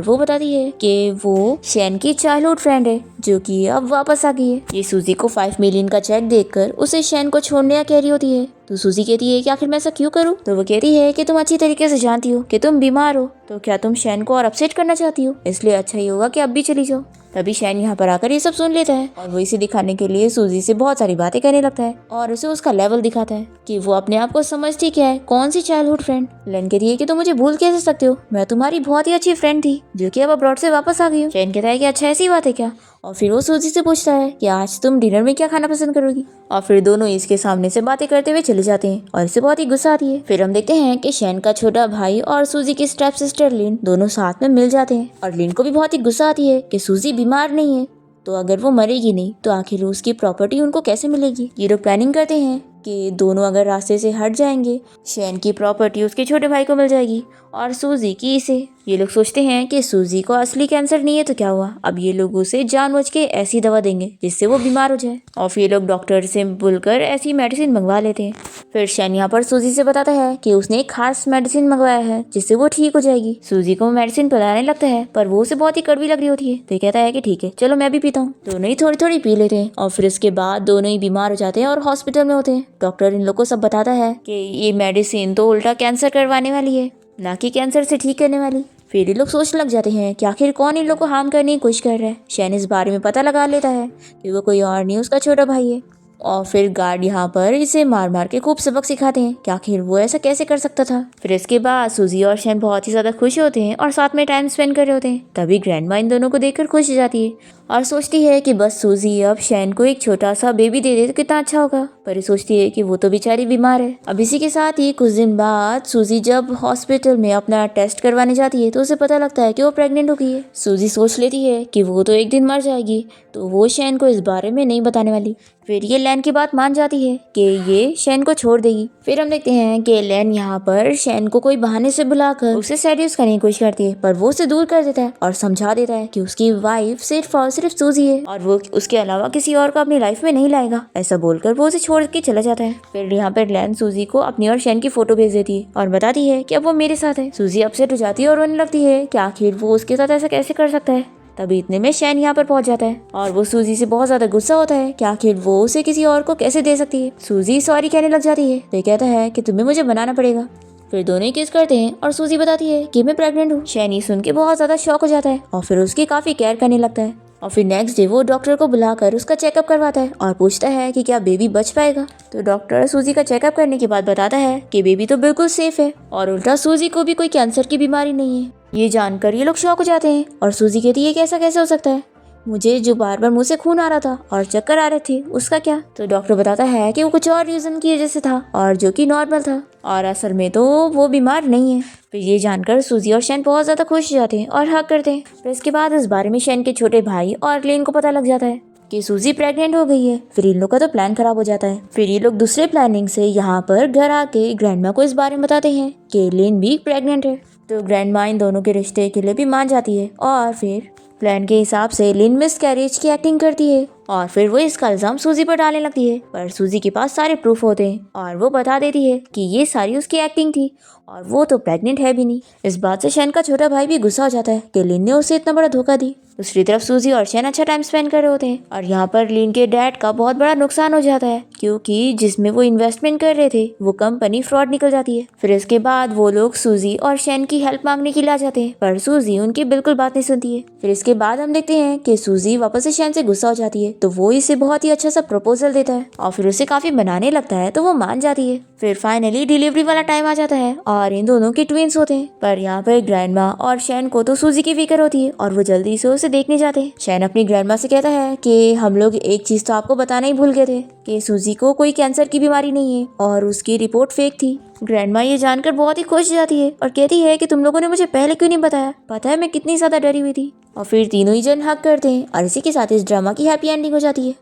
वो बताती है कि वो शैन की चाइल्डहुड फ्रेंड है जो कि अब वापस आ गई है। ये सूजी को 5 मिलियन का चेक देखकर उसे शैन को छोड़ने कह रही होती है। तो सूजी कहती है कि आखिर मैं ऐसा क्यों करूं? तो वो कहती है कि तुम अच्छी तरीके से जानती हो कि तुम बीमार हो, तो क्या तुम शैन को और अपसेट करना चाहती हो, इसलिए अच्छा ही होगा कि अब भी चली जाओ। तभी शैन यहाँ पर आकर ये सब सुन लेता है और वो इसे दिखाने के लिए सूजी से बहुत सारी बातें करने लगता है और उसे उसका लेवल दिखाता है कि वो अपने आप को समझती क्या है, कौन सी चाइल्डहुड फ्रेंड। लैन कहती है कि तुम मुझे भूल कैसे सकते हो, मैं तुम्हारी बहुत ही अच्छी फ्रेंड थी जो कि अब अब्रॉड से वापस आ गई हूँ। शैन कहता है कि अच्छा ऐसी बात है क्या? और फिर वो सूजी से पूछता है कि आज तुम डिनर में क्या खाना पसंद करोगी। और फिर दोनों इसके सामने से बातें करते हुए चले जाते हैं और इसे बहुत ही गुस्सा आती है। फिर हम देखते हैं कि शैन का छोटा भाई और सूजी की स्टेप सिस्टर लिन दोनों साथ में मिल जाते हैं और लिन को भी बहुत ही गुस्सा आती है कि सूजी बीमार नहीं है, तो अगर वो मरेगी नहीं तो आखिर उसकी प्रॉपर्टी उनको कैसे मिलेगी। ये लोग प्लानिंग करते हैं कि दोनों अगर रास्ते से हट जाएंगे शैन की प्रॉपर्टी उसके छोटे भाई को मिल जाएगी और सूजी की इसे। ये लोग सोचते हैं कि सूजी को असली कैंसर नहीं है तो क्या हुआ, अब ये लोग उसे जानबूझ के ऐसी दवा देंगे जिससे वो बीमार हो जाए। और फिर ये लोग डॉक्टर से बोलकर ऐसी मेडिसिन मंगवा लेते हैं। फिर शैन यहाँ पर सूजी से बताता है कि उसने एक खास मेडिसिन मंगवाया है जिससे वो ठीक हो जाएगी। सूजी को मेडिसिन पिलाने लगता है पर वो उसे बहुत ही कड़वी लग रही होती है, तो ये कहता है कि ठीक है चलो मैं भी पीता हूँ। दोनों ही थोड़ी थोड़ी पी लेते हैं और फिर उसके बाद दोनों ही बीमार हो जाते हैं और हॉस्पिटल में होते हैं। डॉक्टर इन लोग को सब बताता है कि ये मेडिसिन तो उल्टा कैंसर करवाने वाली है, ना कि कैंसर से ठीक करने वाली। फिर ये लोग सोचने लग जाते हैं कि आखिर कौन इन लोग को हार्म करने की कोशिश कर रहा है। शैन इस बारे में पता लगा लेता है कि वो कोई और नहीं उसका छोटा भाई है और फिर गार्ड यहाँ पर इसे मार मार के खूब सबक सिखाते हैं कि आखिर वो ऐसा कैसे कर सकता था। फिर इसके बाद सूजी और शैन बहुत ही ज्यादा खुश होते हैं और साथ में टाइम स्पेंड कर रहे होते हैं। तभी ग्रैंडमा इन दोनों को देखकर खुश हो जाती है और सोचती है कि बस सूजी अब शैन को एक छोटा सा बेबी दे दे तो कितना अच्छा होगा, पर ये सोचती है कि वो तो बेचारी बीमार है। अब इसी के साथ ही कुछ दिन बाद सूजी जब हॉस्पिटल में अपना टेस्ट करवाने जाती है तो उसे पता लगता है कि वो प्रेग्नेंट हो गई है। सूजी सोच लेती है कि वो तो एक दिन मर जाएगी तो वो शैन को इस बारे में नहीं बताने वाली। फिर ये लैन की बात मान जाती है कि ये शैन को छोड़ देगी। फिर हम देखते हैं कि लैन यहाँ पर शैन को कोई बहाने से बुलाकर उसे सेड्यूस करने की कोशिश करती है पर वो उसे दूर कर देता है और समझा देता है कि उसकी वाइफ सिर्फ और सिर्फ सूजी है और वो उसके अलावा किसी और को अपनी लाइफ में नहीं लाएगा। ऐसा बोलकर वो उसे छोड़ के चला जाता है। फिर यहाँ पर लैन सूजी को अपनी और शैन की फोटो भेज देती है और बताती है कि अब वो मेरे साथ है। सूजी अपसेट हो जाती है और रोने लगती है कि आखिर वो उसके साथ ऐसा कैसे कर सकता है। तभी इतने में शैन यहाँ पर पहुंच जाता है और वो सूजी से बहुत ज्यादा गुस्सा होता है कि आखिर वो उसे किसी और को कैसे दे सकती है। सूजी सॉरी कहने लग जाती है तो कहता है कि तुम्हें मुझे बनाना पड़ेगा। फिर दोनों ही किस करते हैं और सूजी बताती है कि मैं प्रेग्नेंट हूँ। शैन ये सुन के बहुत ज्यादा शॉक हो जाता है और फिर उसकी काफी केयर करने लगता है और फिर नेक्स्ट डे वो डॉक्टर को बुलाकर उसका चेकअप करवाता है और पूछता है कि क्या बेबी बच पाएगा। तो डॉक्टर सूजी का चेकअप करने के बाद बताता है कि बेबी तो बिल्कुल सेफ है और उल्टा सूजी को भी कोई कैंसर की बीमारी नहीं है। ये जानकर ये लोग शॉक हो जाते हैं और सूजी कहती है कि ऐसा कैसे हो सकता है, मुझे जो बार बार मुंह से खून आ रहा था और चक्कर आ रहे थे उसका क्या। तो डॉक्टर बताता है कि वो कुछ और रीजन की वजह से था और जो कि नॉर्मल था और असल में तो वो बीमार नहीं है। फिर ये जानकर सूजी और शैन बहुत ज्यादा खुश हो जाते हैं और हक करते हैं। फिर इसके बाद इस बारे में शैन के छोटे भाई और लेन को पता लग जाता है कि सूजी प्रेग्नेंट हो गई है। फिर इन लोग का तो प्लान खराब हो जाता है। फिर ये लोग दूसरे प्लानिंग से यहाँ पर घर आके ग्रैंडमा को इस बारे में बताते हैं कि लेन भी प्रेग्नेंट है। तो ग्रैंडमा इन दोनों के रिश्ते के लिए भी मान जाती है और फिर प्लान के हिसाब से लिन मिस कैरेज की एक्टिंग करती है और फिर वो इसका इल्जाम सूजी पर डालने लगती है, पर सूजी के पास सारे प्रूफ होते हैं और वो बता देती है कि ये सारी उसकी एक्टिंग थी और वो तो प्रेग्नेंट है भी नहीं। इस बात से शैन का छोटा भाई भी गुस्सा हो जाता है कि लिन ने उसे इतना बड़ा धोखा दी। दूसरी तरफ सूजी और शैन अच्छा टाइम स्पेंड कर रहे होते हैं और यहाँ पर लिन के डैड का बहुत बड़ा नुकसान हो जाता है, क्योंकि जिसमें वो इन्वेस्टमेंट कर रहे थे वो कंपनी फ्रॉड निकल जाती है। फिर इसके बाद वो लोग सूजी और शैन की हेल्प मांगने के लिए आ जाते हैं, पर सूजी उनकी बिल्कुल बात नहीं सुनती है। फिर इसके बाद हम देखते हैं कि सूजी वापस से शैन से गुस्सा हो जाती है, तो वो इसे बहुत ही अच्छा सा प्रपोजल देता है और फिर उसे काफी बनाने लगता है, तो वो मान जाती है। फिर फाइनली डिलीवरी वाला टाइम आ जाता है और इन दोनों के ट्विंस होते हैं, पर यहाँ पर ग्रैंडमा और शैन को तो सूजी की फिक्र होती है और वो जल्दी से उसे देखने जाते हैं। शैन अपनी ग्रैंडमा से कहता है कि हम लोग एक चीज तो आपको बताना ही भूल गए थे कि सूजी को कोई कैंसर की बीमारी नहीं है और उसकी रिपोर्ट फेक थी। ग्रैंडमा ये जानकर बहुत ही खुश जाती है और कहती है कि तुम लोगों ने मुझे पहले क्यों नहीं बताया, पता है मैं कितनी ज्यादा डरी हुई थी। और फिर तीनों ही जन हक करते हैं और इसी के साथ इस ड्रामा की हैप्पी एंडिंग हो जाती है।